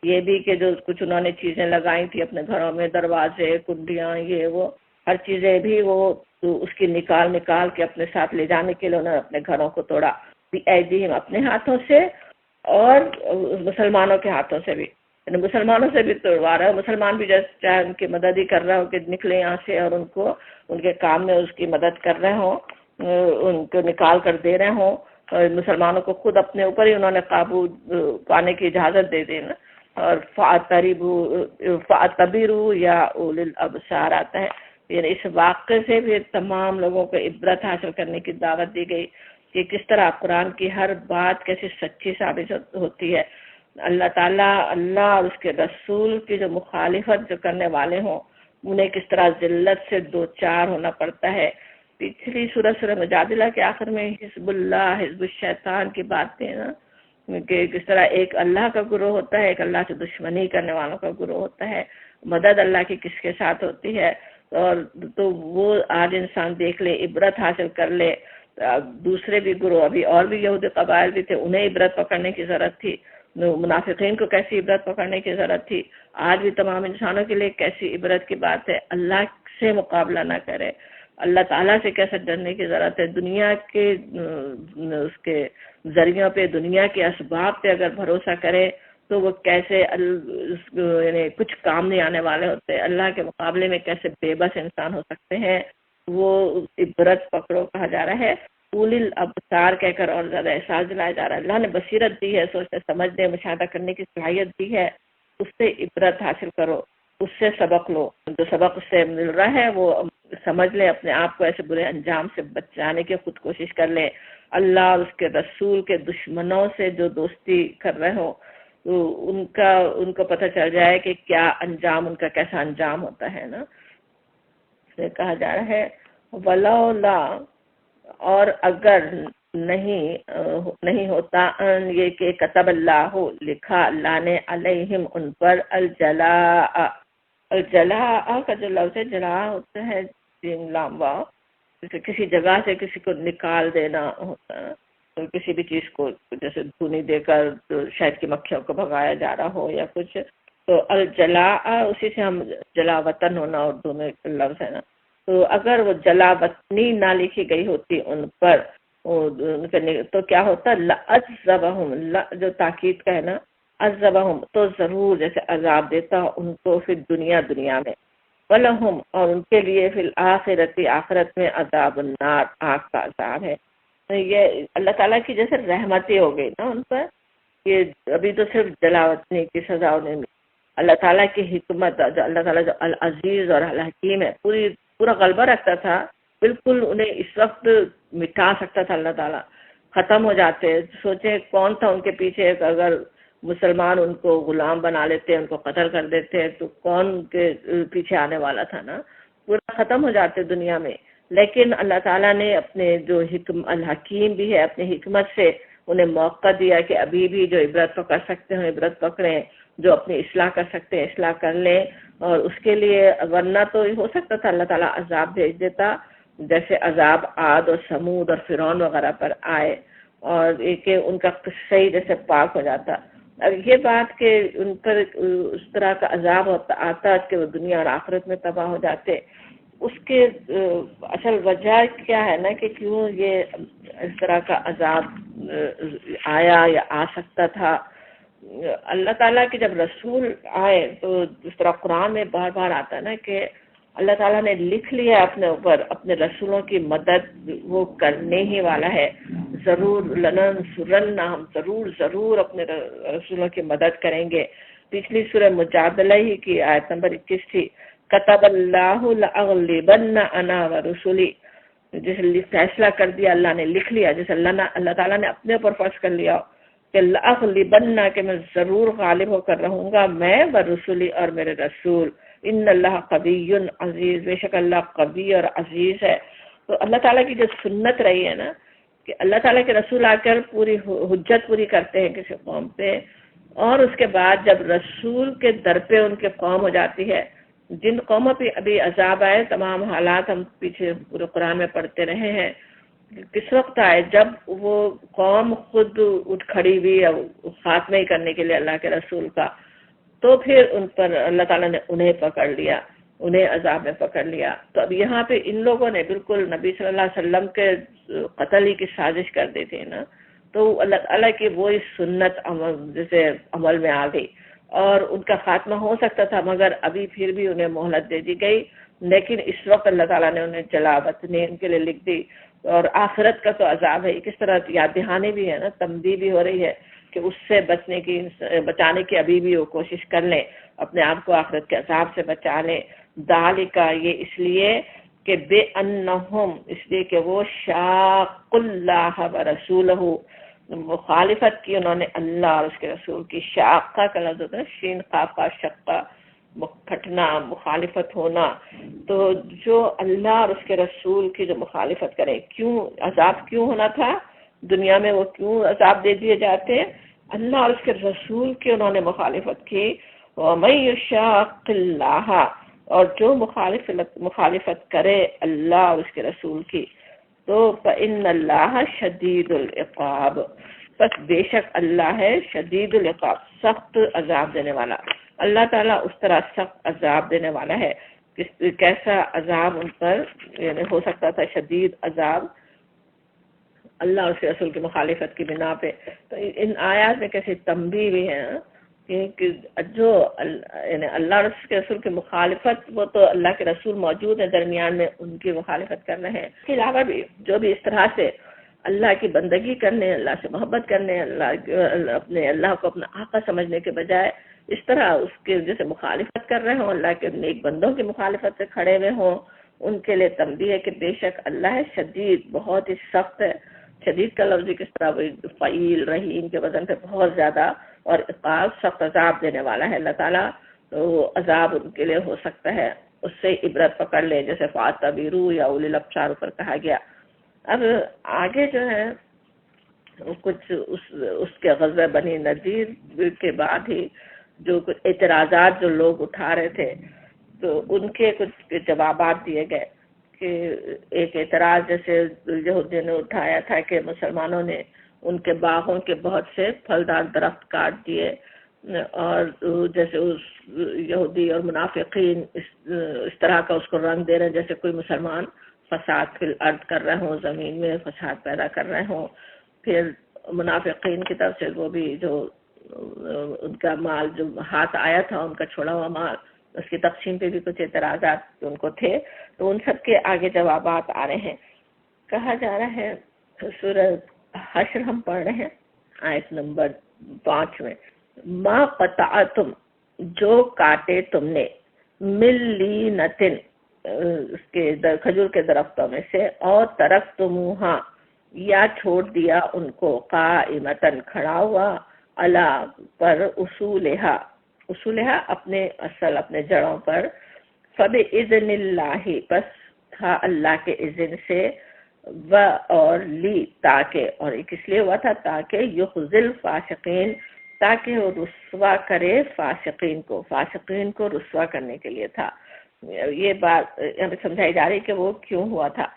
یہ بھی کہ جو کچھ انہوں نے چیزیں لگائی تھی اپنے گھروں میں، دروازے، کنڈیاں، یہ وہ ہر چیزیں بھی وہ اس کی نکال کے اپنے ساتھ لے جانے کے لیے انہوں نے اپنے گھروں کو توڑا. بِأَيْدِيهِمْ، اپنے ہاتھوں سے، اور مسلمانوں کے ہاتھوں سے بھی، یعنی مسلمانوں سے بھی توڑوا رہا ہے. مسلمان بھی جیسے چاہے ان کی مدد ہی کر رہا ہو کہ نکلے یہاں سے، اور ان کو ان کے کام میں اس کی مدد کر رہے ہوں، ان کو نکال کر دے رہے ہوں. اور مسلمانوں کو خود اپنے اوپر ہی انہوں نے قابو پانے کی اجازت دے دی نا. اور فَاعْتَبِرُوا یا اُولِي الْأَبْصَارِ آتا ہے، یعنی اس واقعے سے بھی تمام لوگوں کو عبرت حاصل کرنے کی دعوت دی گئی کہ کس طرح قرآن کی ہر بات کیسی سچی ثابت ہوتی ہے. اللہ تعالیٰ، اللہ اور اس کے رسول کی جو مخالفت جو کرنے والے ہوں انہیں کس طرح ذلت سے دو چار ہونا پڑتا ہے. پچھلی سورہ مجادلہ کے آخر میں حزب اللہ، حزب الشیطان کی بات تھی نا، کہ کس طرح ایک اللہ کا گروہ ہوتا ہے، ایک اللہ سے دشمنی کرنے والوں کا گروہ ہوتا ہے. مدد اللہ کی کس کے ساتھ ہوتی ہے، اور تو وہ آج انسان دیکھ لے، عبرت حاصل کر لے. دوسرے بھی گروہ، ابھی اور بھی یہودی قبائل بھی تھے، انہیں عبرت پکڑنے کی ضرورت تھی. منافقین کو کیسی عبرت پکڑنے کی ضرورت تھی. آج بھی تمام انسانوں کے لیے کیسی عبرت کی بات ہے. اللہ سے مقابلہ نہ کرے، اللہ تعالیٰ سے کیسے ڈرنے کی ضرورت ہے. دنیا کے اس کے ذریعوں پہ، دنیا کے اسباب پہ اگر بھروسہ کرے تو وہ کیسے یعنی کچھ کام نہیں آنے والے ہوتے. اللہ کے مقابلے میں کیسے بے بس انسان ہو سکتے ہیں. وہ عبرت پکڑو کہا جا رہا ہے. اولی الابصار کہہ کر اور زیادہ احساس دلایا جا رہا ہے. اللہ نے بصیرت دی ہے، سوچنے سمجھنے مشاہدہ کرنے کی صلاحیت دی ہے، اس سے عبرت حاصل کرو، اس سے سبق لو. جو سبق اس سے مل رہا ہے وہ سمجھ لے، اپنے آپ کو ایسے برے انجام سے بچانے کی خود کوشش کر لے. اللہ اور اس کے رسول کے دشمنوں سے جو دوستی کر رہے ہو ان کو پتہ چل جائے کہ کیا انجام، ان کا کیسا انجام ہوتا ہے نا. اس سے کہا جا رہا ہے ولولا، اور اگر نہیں ہوتا ان یہ کہ کتب اللہ، لکھا اللہ نے، علیہم ان پر، الجلاء. الجلاء کا جو لفظ ہے جلا ہوتا ہے جیم لام واو، کسی جگہ سے کسی کو نکال دینا ہوتا ہے، تو کسی بھی چیز کو جیسے دھونی دے کر شہد کی مکھیوں کو بھگایا جا رہا ہو یا کچھ، تو الجلاء اسی سے ہم جلا وطن ہونا اردو میں لفظ ہے نا. تو اگر وہ جلا وطنی نہ لکھی گئی ہوتی ان پر تو کیا ہوتا، لَأَعْذَبَهُمْ، جو تاکید کا ہے نا، عذبہم، تو ضرور جیسے عذاب دیتا ان کو پھر دنیا میں، وَلَهُمْ، اور ان کے لیے فی الآخرۃ، آخرت میں، عذاب النار، آگ کا عذاب ہے. یہ اللہ تعالیٰ کی جیسے رحمتیں ہو گئی نا ان پر. یہ ابھی تو صرف جلاوطنی کی سزا انہیں ملی. اللہ تعالیٰ کی حکمت، اللہ تعالیٰ جو العزیز اور الحکیم ہے، پورا غلبہ رکھتا تھا، بالکل انہیں اس وقت مٹا سکتا تھا اللہ تعالیٰ، ختم ہو جاتے. سوچیں کون تھا ان کے پیچھے، اگر مسلمان ان کو غلام بنا لیتے، ان کو قتل کر دیتے تو کون ان کے پیچھے آنے والا تھا نا، پورا ختم ہو جاتے دنیا میں. لیکن اللہ تعالیٰ نے اپنے جو الحکیم بھی ہے، اپنی حکمت سے انہیں موقع دیا کہ ابھی بھی جو عبرت پکڑ سکتے ہیں عبرت پکڑیں، جو اپنی اصلاح کر سکتے ہیں اصلاح کر لیں. اور اس کے لیے ورنہ تو ہو سکتا تھا اللہ تعالیٰ عذاب بھیج دیتا، جیسے عذاب عاد اور سمود اور فرعون وغیرہ پر آئے، اور کہ ان کا قصہ ہی جیسے پاک ہو جاتا. اب یہ بات کہ ان پر اس طرح کا عذاب آتا کہ وہ دنیا اور آخرت میں تباہ ہو جاتے، اس کے اصل وجہ کیا ہے نا کہ کیوں یہ اس طرح کا عذاب آیا یا آ سکتا تھا. اللہ تعالیٰ کے جب رسول آئے تو جس طرح قرآن میں بار بار آتا ہے نا کہ اللہ تعالیٰ نے لکھ لیا اپنے اوپر اپنے رسولوں کی مدد وہ کرنے ہی والا ہے. ضرور لننصرن، ہم ضرور اپنے رسولوں کی مدد کریں گے. پچھلی سورہ مجادلہ ہی کی آیت نمبر 21 تھی، کتب اللہ لأغلبن انا ورسلی، جسے فیصلہ کر دیا اللہ نے، لکھ لیا، جسے اللہ تعالیٰ نے اپنے اوپر فرض کر لیا کہ لأغلبن، کہ میں ضرور غالب ہو کر رہوں گا، میں ورسلی اور میرے رسول. ان اللہ قوی عزیز، بے شک اللہ قوی اور عزیز ہے. تو اللہ تعالیٰ کی جو سنت رہی ہے نا کہ اللہ تعالیٰ کے رسول آ کر پوری حجت پوری کرتے ہیں کسی قوم پہ، اور اس کے بعد جب رسول کے در پہ ان کے قوم ہو جاتی ہے. جن قوموں پہ ابھی عذاب آئے تمام حالات ہم پیچھے پورے قرآن میں پڑھتے رہے ہیں. کس وقت آئے؟ جب وہ قوم خود اٹھ کھڑی ہوئی خاتمہ ہی کرنے کے لیے اللہ کے رسول کا، تو پھر ان پر اللہ تعالیٰ نے انہیں پکڑ لیا، انہیں عذاب میں پکڑ لیا. تو اب یہاں پہ ان لوگوں نے بالکل نبی صلی اللہ علیہ وسلم کے قتل ہی کی سازش کر دی تھی نا، تو اللہ تعالیٰ کی وہی سنت جیسے عمل میں آ گئی اور ان کا خاتمہ ہو سکتا تھا، مگر ابھی پھر بھی انہیں مہلت دے دی گئی. لیکن اس وقت اللہ تعالیٰ نے انہیں جلاوت نے ان کے لیے لکھ دی. اور آخرت کا تو عذاب ہے، کس طرح یاد دہانی بھی ہے نا، تنبیہ بھی ہو رہی ہے کہ اس سے بچانے کی ابھی بھی وہ کوشش کر لیں، اپنے آپ کو آخرت کے عذاب سے بچا لیں. ذالک، یہ اس لیے کہ بے انہم، اس لیے کہ وہ شاق اللہ ورسولہ، مخالفت کی انہوں نے اللہ اور اس کے رسول کی. شاقہ کا لفظ ہوتا ہے شین قاف کا شقہ، پھٹنا، مخالفت ہونا. تو جو اللہ اور اس کے رسول کی جو مخالفت کرے، کیوں عذاب کیوں ہونا تھا دنیا میں، وہ کیوں عذاب دے دیے جاتے؟ اللہ اور اس کے رسول کی انہوں نے مخالفت کی. وَمَن يُشَاقِ اللَّهَ، اور جو مخالفت کرے اللہ اور اس کے رسول کی، تو فَإِنَّ اللَّهَ شَدِيدُ الْعِقَابِ، بس بے شک اللہ ہے شدید العقاب، سخت عذاب دینے والا. اللہ تعالیٰ اس طرح سخت عذاب دینے والا ہے. کیسا عذاب ان پر یعنی ہو سکتا تھا، شدید عذاب اللہ اور اس کے رسول کی مخالفت کی بنا پہ. تو ان آیات میں کیسے تنبیہ بھی ہے کہ جو یعنی اللہ اور اس کے رسول کی مخالفت، وہ تو اللہ کے رسول موجود ہیں درمیان میں، ان کی مخالفت کر رہے ہیں. اس کے علاوہ بھی جو بھی اس طرح سے اللہ کی بندگی کرنے، اللہ سے محبت کرنے، اللہ کو اپنا آقا سمجھنے کے بجائے اس طرح اس کے جیسے مخالفت کر رہے ہوں، اللہ کے نیک بندوں کی مخالفت سے کھڑے ہوئے ہوں، ان کے لیے تنبیہ ہے کہ بے شک اللہ ہے شدید، بہت ہی سخت ہے. شدید کا لفظ کس طرح فعیل رحیم کے وزن سے بہت زیادہ، اور عقاب سخت عذاب دینے والا ہے اللہ تعالیٰ. تو وہ عذاب ان کے لیے ہو سکتا ہے، اس سے عبرت پکڑ لے، جیسے فَاعْتَبِرُوا یا اولی الابصار پر کہا گیا. اب آگے جو ہے کچھ اس کے غزوہ بنی نذیر کے بعد ہی جو کچھ اعتراضات جو لوگ اٹھا رہے تھے، تو ان کے کچھ جوابات دیے گئے. کہ ایک اعتراض جیسے یہودیوں نے اٹھایا تھا کہ مسلمانوں نے ان کے باغوں کے بہت سے پھلدار درخت کاٹ دیے، اور جیسے اس یہودی اور منافقین اس طرح کا اس کو رنگ دے رہے ہیں جیسے کوئی مسلمان فساد فی الارض کر رہے ہوں، زمین میں فساد پیدا کر رہے ہوں. پھر منافقین کی طرف سے وہ بھی جو ان کا مال جو ہاتھ آیا تھا، ان کا چھوڑا ہوا مال، اس کی تقسیم پہ بھی کچھ اعتراضات ان کو تھے. تو ان سب کے آگے جوابات آ رہے ہیں. کہا جا رہا ہے سورہ حشر ہم پڑھ رہے ہیں آیت نمبر 5 میں، ما قطعتم، جو کاٹے تم نے، من لینتن، اس کے کھجور کے درختوں میں سے، اور ترکتموہا، یا چھوڑ دیا ان کو، قائمتن، کھڑا ہوا، علی پر، اصولہا اپنے اصل اپنے جڑوں پر، فبإذن اللہ، بس تھا اللہ کے اذن سے، اور لی، تاکہ، اور کس لیے ہوا تھا؟ تاکہ یخزل فاسقین، تاکہ وہ رسوا کرے فاسقین کو رسوا کرنے کے لیے تھا. یہ بات ہمیں سمجھائی جا رہی کہ وہ کیوں ہوا تھا.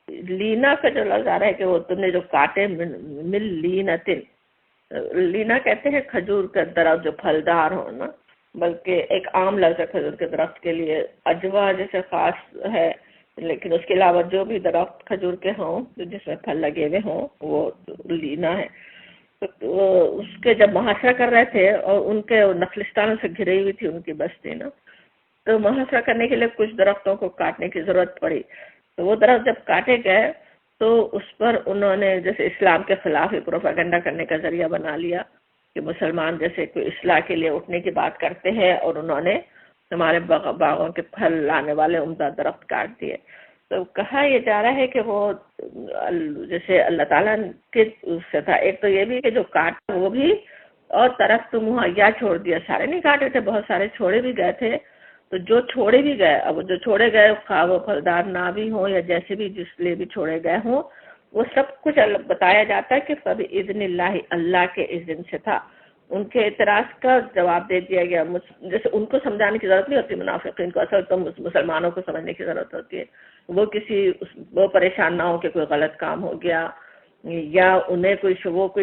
لینا کا جو لفظ آ رہا ہے کہ وہ تم نے جو کاٹے، مل لینتن، لینا کہتے ہیں کھجور کا درخت جو پھلدار ہو نا، بلکہ ایک عام لفظ ہے کھجور کے درخت کے لیے. اجوا جیسے خاص ہے، لیکن اس کے علاوہ جو بھی درخت کھجور کے ہوں جس میں پھل لگے ہوئے ہوں وہ لینا ہے. تو اس کے جب محاصرہ کر رہے تھے اور ان کے نخلستانوں سے گھری ہوئی تھی ان کی بستی نا، تو محاصرہ کرنے کے لیے کچھ درختوں کو کاٹنے کی ضرورت پڑی. تو وہ درخت جب کاٹے گئے تو اس پر انہوں نے جیسے اسلام کے خلاف ہی پروپیگنڈا کرنے کا ذریعہ بنا لیا کہ مسلمان جیسے کوئی اصلاح کے لیے اٹھنے کی بات کرتے ہیں، اور انہوں نے ہمارے باغوں کے پھل لانے والے عمدہ درخت کاٹ دیے. تو کہا یہ جا رہا ہے کہ وہ جیسے اللہ تعالیٰ کے اس سے تھا. ایک تو یہ بھی کہ جو کاٹا وہ بھی، اور درخت مہیا چھوڑ دیا. سارے نہیں کاٹے تھے، بہت سارے چھوڑے بھی گئے تھے. تو جو چھوڑے بھی گئے، اب جو چھوڑے گئے خواہ وہ پھلدار نہ بھی ہوں یا جیسے بھی جس لیے بھی چھوڑے گئے ہوں، وہ سب کچھ بتایا جاتا ہے کہ فبِإِذْنِ اللَّهِ، اللہ کے اذن سے تھا. ان کے اعتراض کا جواب دے دیا گیا. جیسے ان کو سمجھانے کی ضرورت نہیں ہوتی، منافقین کو اصل تو مسلمانوں کو سمجھنے کی ضرورت ہوتی ہے. وہ پریشان نہ ہو کہ کوئی غلط کام ہو گیا یا انہیں کوئی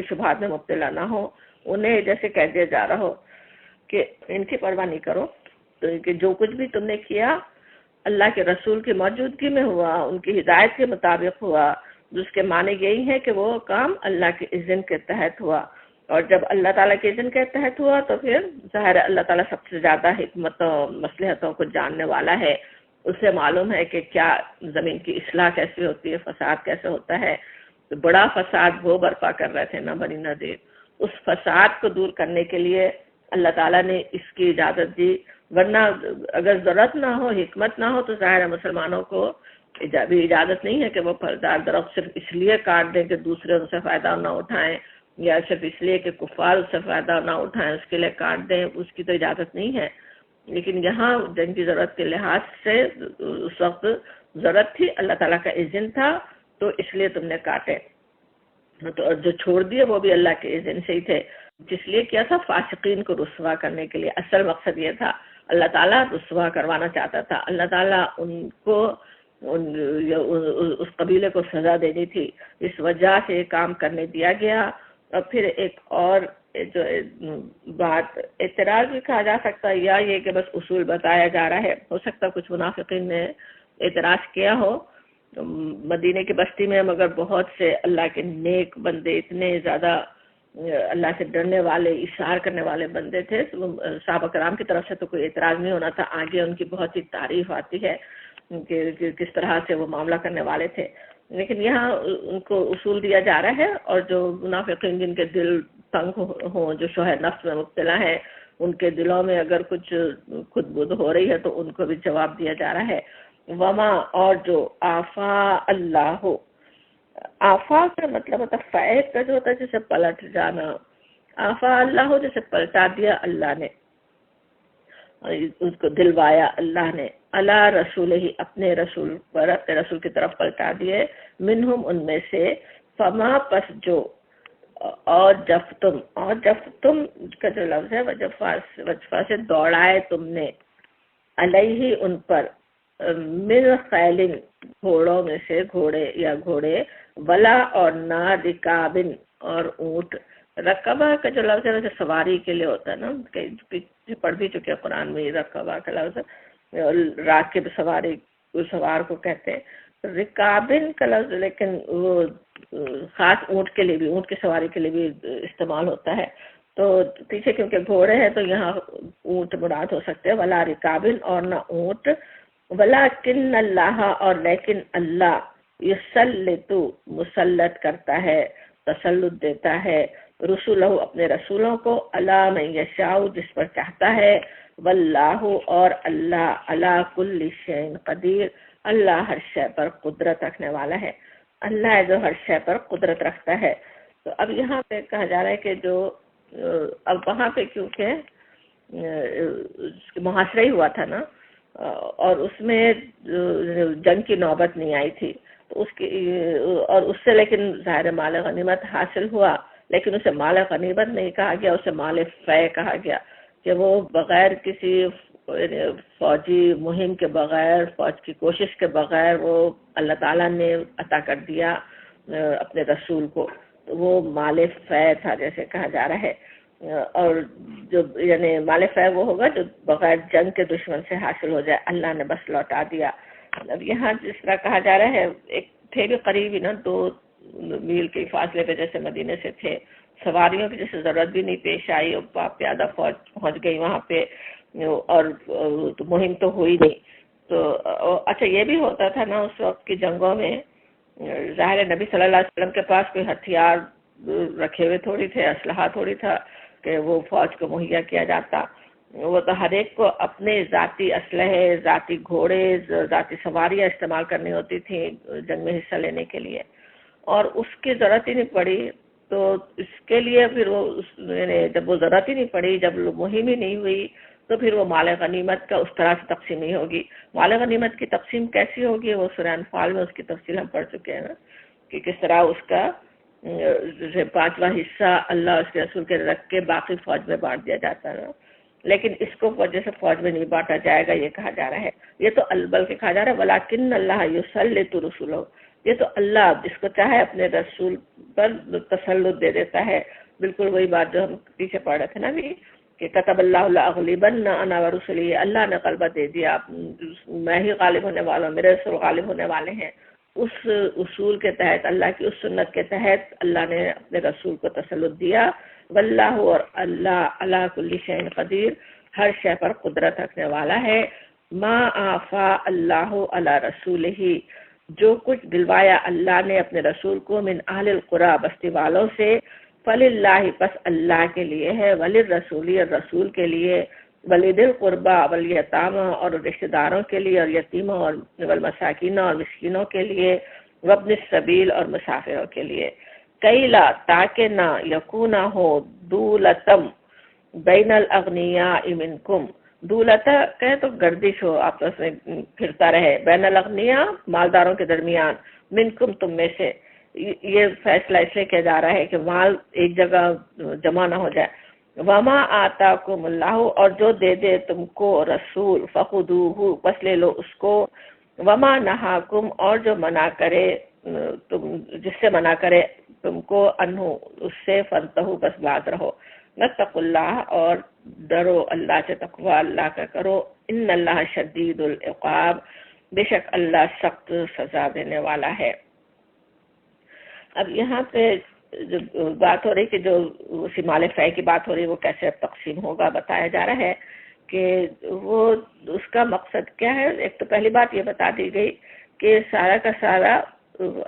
شبہات میں مبتلا نہ ہو. انہیں جیسے کہہ دیا جا رہا ہو کہ ان کی پرواہ نہیں کرو، تو کہ جو کچھ بھی تم نے کیا اللہ کے رسول کی موجودگی میں ہوا، ان کی ہدایت کے مطابق ہوا، جس کے معنی یہی ہے کہ وہ کام اللہ کے اذن کے تحت ہوا. اور جب اللہ تعالیٰ کے اذن کے تحت ہوا تو پھر ظاہر اللہ تعالیٰ سب سے زیادہ حکمتوں مصلحتوں کو جاننے والا ہے. اسے معلوم ہے کہ کیا زمین کی اصلاح کیسے ہوتی ہے، فساد کیسے ہوتا ہے. تو بڑا فساد وہ برپا کر رہے تھے نا بنی نذیر. اس فساد کو دور کرنے کے لیے اللہ تعالیٰ نے اس کی اجازت دی، ورنہ اگر ضرورت نہ ہو، حکمت نہ ہو تو ظاہر مسلمانوں کو بھی اجازت نہیں ہے کہ وہ پھلدار درخت صرف اس لیے کاٹ دیں کہ دوسرے ان سے فائدہ نہ اٹھائیں، یا صرف اس لیے کہ کفار اس سے فائدہ نہ اٹھائیں اس کے لیے کاٹ دیں. اس کی تو اجازت نہیں ہے. لیکن یہاں جن کی ضرورت کے لحاظ سے اس وقت ضرورت تھی، اللہ تعالیٰ کا اذن تھا، تو اس لیے تم نے کاٹے. تو جو چھوڑ دیے وہ بھی اللہ کے اذن سے ہی تھے. جس لیے کیا تھا؟ فاسقین کو رسوا کرنے کے لیے. اصل مقصد یہ تھا، اللہ تعالیٰ رسوا کروانا چاہتا تھا. اللہ تعالیٰ ان کو اس قبیلے کو سزا دینی تھی، اس وجہ سے یہ کام کرنے دیا گیا. اور پھر ایک اور جو بات اعتراض بھی کہا جا سکتا ہے، یا یہ کہ بس اصول بتایا جا رہا ہے. ہو سکتا کچھ منافقین نے اعتراض کیا ہو مدینے کی بستی میں، مگر بہت سے اللہ کے نیک بندے، اتنے زیادہ اللہ سے ڈرنے والے، اشار کرنے والے بندے تھے. صحابہ کرام کی طرف سے تو کوئی اعتراض نہیں ہونا تھا. آگے ان کی بہت ہی تعریف آتی ہے کہ کس طرح سے وہ معاملہ کرنے والے تھے. لیکن یہاں ان کو اصول دیا جا رہا ہے، اور جو منافقین جن کے دل تنگ ہوں، جو شوہ نفس میں مبتلا ہیں، ان کے دلوں میں اگر کچھ خود بدھ ہو رہی ہے تو ان کو بھی جواب دیا جا رہا ہے. وما، اور جو آفا اللہ ہو. آفا کا مطلب ہوتا ہے فائد کا جو ہوتا ہے جسے پلٹ جانا. آفا اللہ ہو جسے پلٹا دیا اللہ نے، اس کو دلوایا اللہ نے. اللہ رسول ہی، اپنے رسول پر، اپنے رسول کی طرف پلٹا دیے. منہم، ان میں سے. فما، پس جو. اور جب تم کا جو لفظ ہے وجفا سے دوڑائے تم نے، علیہ ان پر، من خیلن گھوڑوں میں سے، گھوڑے یا گھوڑے، ولا اور نہ رکابن اور اونٹ. رکبہ کا جو لفظ ہے ویسے سواری کے لیے ہوتا ہے نا، پیچھے پڑھ بھی چکے قرآن میں. رکبہ کا لفظ راکب، سواری، سوار کو کہتے ہیں. رکابن کا لفظ لیکن وہ خاص اونٹ کے لیے بھی، اونٹ کی سواری کے لیے بھی استعمال ہوتا ہے. تو پیچھے کیونکہ گھوڑے ہیں تو یہاں اونٹ مراد ہو سکتے ہیں. ولا رکابن، اور نہ اونٹ. ولیکن اللہ، اور لیکن اللہ، یسلط، مسلط کرتا ہے، تسلط دیتا ہے، رسولہ، اپنے رسولوں کو، علی من یشاء، جس پر چاہتا ہے. واللہ، اور اللہ، علی کل شیء قدیر، اللہ ہر شے پر قدرت رکھنے والا ہے. اللہ ہے جو ہر شے پر قدرت رکھتا ہے. تو اب یہاں پہ کہا جا رہا ہے کہ جو اب وہاں پہ کیونکہ محاصرہ ہی ہوا تھا نا، اور اس میں جنگ کی نوبت نہیں آئی تھی، تو اس کی، اور اس سے لیکن ظاہر مال غنیمت حاصل ہوا، لیکن اسے مال غنیمت نہیں کہا گیا، اسے مال فے کہا گیا، کہ وہ بغیر کسی فوجی مہم کے بغیر، فوج کی کوشش کے بغیر وہ اللہ تعالیٰ نے عطا کر دیا اپنے رسول کو. تو وہ مال فے تھا جیسے کہا جا رہا ہے. اور جو یعنی مال فیع وہ ہوگا جو بغیر جنگ کے دشمن سے حاصل ہو جائے، اللہ نے بس لوٹا دیا۔ اب یہاں جس طرح کہا جا رہا ہے، ایک تھے بھی قریب ہی نا 2 میل کے فاصلے پہ جیسے مدینے سے تھے، سواریوں کی جیسے ضرورت بھی نہیں پیش آئی، اور پیادہ فوج پہنچ گئی وہاں پہ، اور تو مہم تو ہوئی نہیں۔ تو اچھا یہ بھی ہوتا تھا نا اس وقت کی جنگوں میں، ظاہر نبی صلی اللہ علیہ وسلم کے پاس کوئی ہتھیار رکھے ہوئے تھوڑی تھے، اسلحہ تھوڑی تھا کہ وہ فوج کو مہیا کیا جاتا، وہ تو ہر ایک کو اپنے ذاتی اسلحے، ذاتی گھوڑے، ذاتی سواریاں استعمال کرنی ہوتی تھیں جنگ میں حصہ لینے کے لیے، اور اس کی ضرورت ہی نہیں پڑی۔ تو اس کے لیے پھر وہ یعنی جب وہ ضرورت ہی نہیں پڑی، جب مہم ہی نہیں ہوئی، تو پھر وہ مال غنیمت کا اس طرح سے تقسیم نہیں ہوگی۔ مال غنیمت کی تقسیم کیسی ہوگی، وہ سورہ انفال میں اس کی تفصیل ہم پڑھ چکے ہیں نا، کہ کس طرح اس کا 5واں حصہ اللہ اس کے رسول کے رکھ کے باقی فوج میں بانٹ دیا جاتا ہے، لیکن اس کو وجہ سے فوج میں نہیں بانٹا جائے گا، یہ کہا جا رہا ہے۔ یہ تو بلکہ کہا جا رہا ہے وَلَٰكِنَّ اللَّهَ يُسَلِّطُ رُسُلَهُ، یہ تو اللہ جس کو چاہے اپنے رسول پر تسلط دے دیتا ہے۔ بالکل وہی بات جو ہم پیچھے پڑھ رہے تھے نا بھی، کہ كتب اللہ لأغلبن انا ورسلی، اللہ نے غلبہ دے دیا، میں ہی غالب ہونے والا ہوں، میرے رسول غالب ہونے والے ہیں۔ اس اصول کے تحت، اللہ کی اس سنت کے تحت اللہ نے اپنے رسول کو تسلط دیا۔ واللہ، اور اللہ علی کل شیء قدیر، ہر شے پر قدرت رکھنے والا ہے۔ ما آفا اللہ علی رسولہ، جو کچھ دلوایا اللہ نے اپنے رسول کو من اہل القریٰ، بستی والوں سے، فللہ، پس اللہ کے لیے ہے، وللرسول، اور رسول کے لیے، ولذی القربیٰ والیتامى، اور رشتہ داروں کے لیے، اور یتیموں اور والمساکین، اور مسکینوں کے لیے، وابن السبیل، اور مسافروں کے لیے، کیلا، تاکہ نہ، یکون، ہو، دولتم بین الاغنیاء منکم، دولتا کہے تو گردش ہو، آپس میں پھرتا رہے، بین الاغنیاء، مالداروں کے درمیان، منکم، تم میں سے۔ یہ فیصلہ اس لیے کیا جا رہا ہے کہ مال ایک جگہ جمع نہ ہو جائے۔ وما آتاکم اللہ، اور جو دے دے تم کو رسول، فخذوہ، پس لے لو اس کو، وما نہاکم، اور جو منع کرے تم، جس سے منع کرے تم کو، انہو، اس سے، فانتہو، بس باز رہو۔ واتقوا اللہ، اور ڈرو اللہ سے، تقوی اللہ کا کرو، ان اللہ شدید العقاب، بے شک اللہ سخت سزا دینے والا ہے۔ اب یہاں پہ جو بات ہو رہی کہ جو اسی مال فیع کی بات ہو رہی، وہ کیسے اب تقسیم ہوگا، بتایا جا رہا ہے کہ وہ اس کا مقصد کیا ہے۔ ایک تو پہلی بات یہ بتا دی گئی کہ سارا کا سارا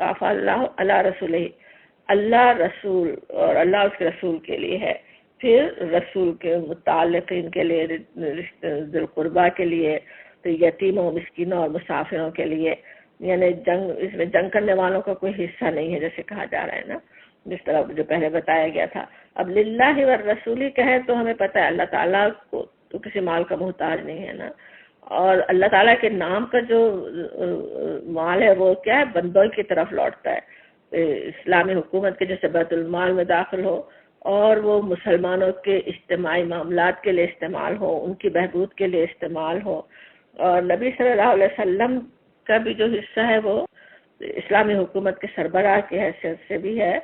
آفا اللہ علی رسول، اللہ رسول اور اللہ اس کے رسول کے لیے ہے، پھر رسول کے متعلقین کے لیے، ذی القربیٰ کے لیے، تو یتیموں، مسکینوں اور مسافروں کے لیے، یعنی جنگ، اس میں جنگ کرنے والوں کا کوئی حصہ نہیں ہے، جیسے کہا جا رہا ہے نا، جس طرح جو پہلے بتایا گیا تھا۔ اب للہ والرسول کہے تو ہمیں پتہ ہے اللہ تعالیٰ کو تو کسی مال کا محتاج نہیں ہے نا، اور اللہ تعالیٰ کے نام کا جو مال ہے وہ کیا ہے، بندوں کی طرف لوٹتا ہے۔ اسلامی حکومت کے جیسے بیت المال میں داخل ہو، اور وہ مسلمانوں کے اجتماعی معاملات کے لیے استعمال ہو، ان کی بہبود کے لیے استعمال ہو، اور نبی صلی اللہ علیہ وسلم کا بھی جو حصہ ہے وہ اسلامی حکومت کے سربراہ کی حیثیت سے بھی ہے،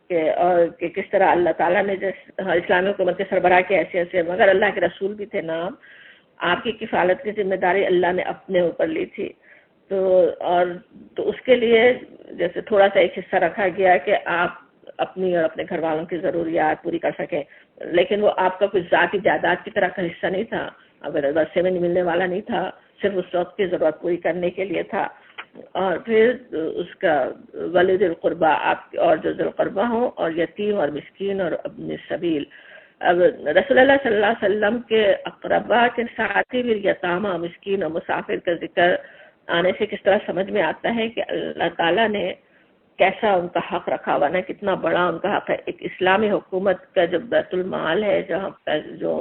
کہ کس طرح اللہ تعالیٰ نے اسلامی حکومت کے سربراہ کی حیثیت سے، مگر اللہ کے رسول بھی تھے نام، آپ کی کفالت کی ذمہ داری اللہ نے اپنے اوپر لی تھی، تو اس کے لیے جیسے تھوڑا سا ایک حصہ رکھا گیا کہ آپ اپنی اور اپنے گھر والوں کی ضروریات پوری کر سکیں، لیکن وہ آپ کا کچھ ذاتی جائیداد کی طرح کا حصہ نہیں تھا، اگر ورثے میں ملنے والا نہیں تھا، صرف اس وقت کی ضرورت پوری کرنے کے لیے تھا۔ اور پھر اس کا ولی ذی القربیٰ، آپ اور جو ذی القربیٰ ہوں، اور یتیم اور مسکین اور ابن السبیل۔ اب رسول اللہ صلی اللہ علیہ وسلم کے اقربا کے ساتھ ہی پھر یتامہ، مسکین اور مسافر کا ذکر آنے سے کس طرح سمجھ میں آتا ہے کہ اللہ تعالیٰ نے کیسا ان کا حق رکھا ہوا نا، کتنا بڑا ان کا حق ہے۔ ایک اسلامی حکومت کا جو بیت المال ہے، جو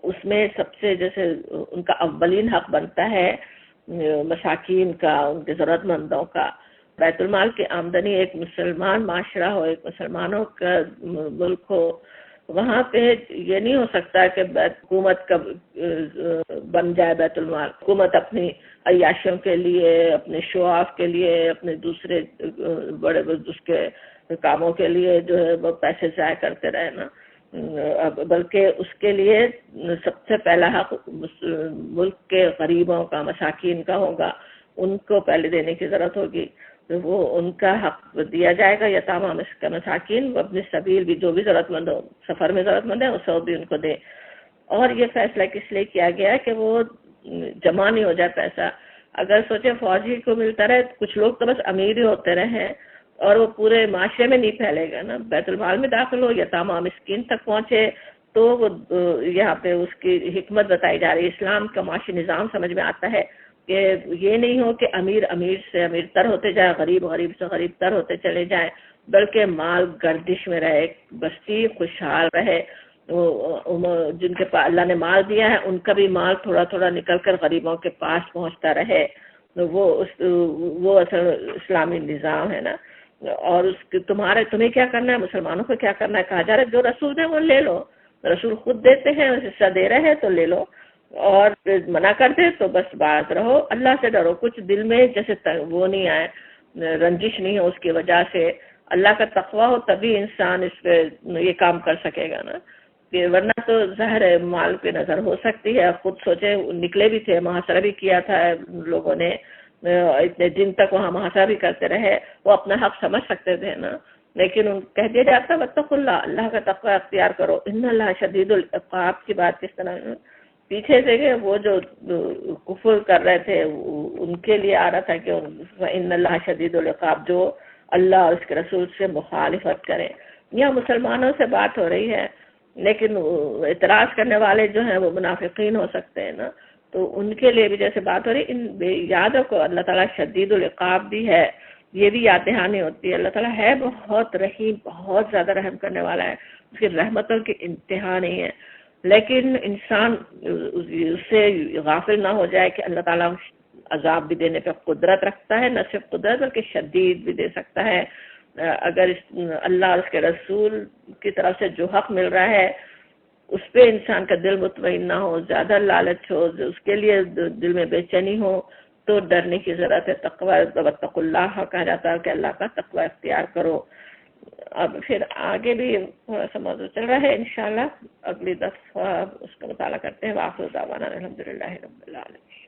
اس میں سب سے جیسے ان کا اولین حق بنتا ہے مساکین کا، ان کے ضرورت مندوں کا۔ بیت المال کی آمدنی ایک مسلمان معاشرہ ہو، ایک مسلمانوں کا ملک ہو، وہاں پہ یہ نہیں ہو سکتا کہ حکومت کا بن جائے بیت المال، حکومت اپنی عیاشیوں کے لیے، اپنے شو آف کے لیے، اپنے دوسرے بڑے اس کے کاموں کے لیے جو ہے وہ پیسے ضائع کرتے رہے نا۔ بلکہ اس کے لیے سب سے پہلا حق ملک کے غریبوں کا، مساکین کا ہوگا، ان کو پہلے دینے کی ضرورت ہوگی، تو وہ ان کا حق دیا جائے گا. یتامہ مساکین ابن سبیل بھی جو بھی ضرورت مند ہو، سفر میں ضرورت مند ہے اسے بھی ان کو دے. اور یہ فیصلہ کس لیے کیا گیا ہے کہ وہ جمع نہیں ہو جائے پیسہ. اگر سوچے فوجی کو ملتا رہے، کچھ لوگ تو بس امیر ہی ہوتے رہے اور وہ پورے معاشرے میں نہیں پھیلے گا نا، بیت المال میں داخل ہو، یتامہ مسکین تک پہنچے، تو وہ یہاں پہ اس کی حکمت بتائی جا رہی ہے. اسلام کا معاشی نظام سمجھ میں آتا ہے کہ یہ نہیں ہو کہ امیر امیر سے امیر تر ہوتے جائے، غریب غریب سے غریب تر ہوتے چلے جائیں، بلکہ مال گردش میں رہے، بستی خوشحال رہے. جن کے پاس اللہ نے مال دیا ہے ان کا بھی مال تھوڑا تھوڑا نکل کر غریبوں کے پاس پہنچتا رہے. وہ اصل اسلامی نظام ہے نا. اور تمہیں کیا کرنا ہے، مسلمانوں کو کیا کرنا ہے، کہا جا رہا ہے جو رسول ہے وہ لے لو. رسول خود دیتے ہیں، حصہ دے رہے ہیں تو لے لو، اور منع کر دے تو بس بات رہو، اللہ سے ڈرو. کچھ دل میں جیسے وہ نہیں آئے، رنجش نہیں ہو اس کی وجہ سے. اللہ کا تقویٰ ہو تبھی انسان اس پہ یہ کام کر سکے گا نا، ورنہ تو ظاہر ہے مال پہ نظر ہو سکتی ہے. خود سوچے نکلے بھی تھے، محاصرہ بھی کیا تھا لوگوں نے، اتنے دن تک وہاں محاصرہ بھی کرتے رہے، وہ اپنا حق سمجھ سکتے تھے نا. لیکن کہہ دیا جاتا واتقوا اللہ، اللہ کا تقویٰ اختیار کرو. ان اللہ شدید العقاب کی بات کس طرح پیچھے سے کہ وہ جو کفر کر رہے تھے ان کے لیے آ رہا تھا کہ ان اللہ شدید العقاب، جو اللہ اور اس کے رسول سے مخالفت کریں. یہاں مسلمانوں سے بات ہو رہی ہے، لیکن اعتراض کرنے والے جو ہیں وہ منافقین ہو سکتے ہیں نا، تو ان کے لیے بھی جیسے بات ہو رہی. یاد رکھو اللہ تعالیٰ شدید العقاب بھی ہے، یہ بھی یاد دہانی ہوتی ہے. اللہ تعالیٰ ہے بہت رحیم، بہت زیادہ رحم کرنے والا ہے، اس کی رحمتوں کی انتہا نہیں ہے. لیکن انسان اس سے غافل نہ ہو جائے کہ اللہ تعالیٰ عذاب بھی دینے پہ قدرت رکھتا ہے، نہ صرف قدرت بلکہ شدید بھی دے سکتا ہے. اگر اللہ اور اس کے رسول کی طرف سے جو حق مل رہا ہے اس پہ انسان کا دل مطمئن نہ ہو، زیادہ لالچ ہو، اس کے لیے دل میں بے چینی ہو، تو ڈرنے کی ضرورت ہے. تقویٰ واتقوا اللہ کہا جاتا ہے کہ اللہ کا تقویٰ اختیار کرو. اب پھر آگے بھی تھوڑا سا موضوع چل رہا ہے، انشاءاللہ اگلی دفعہ اس کا مطالعہ کرتے ہیں. وآخر دعوانا الحمدللہ رب العالمین.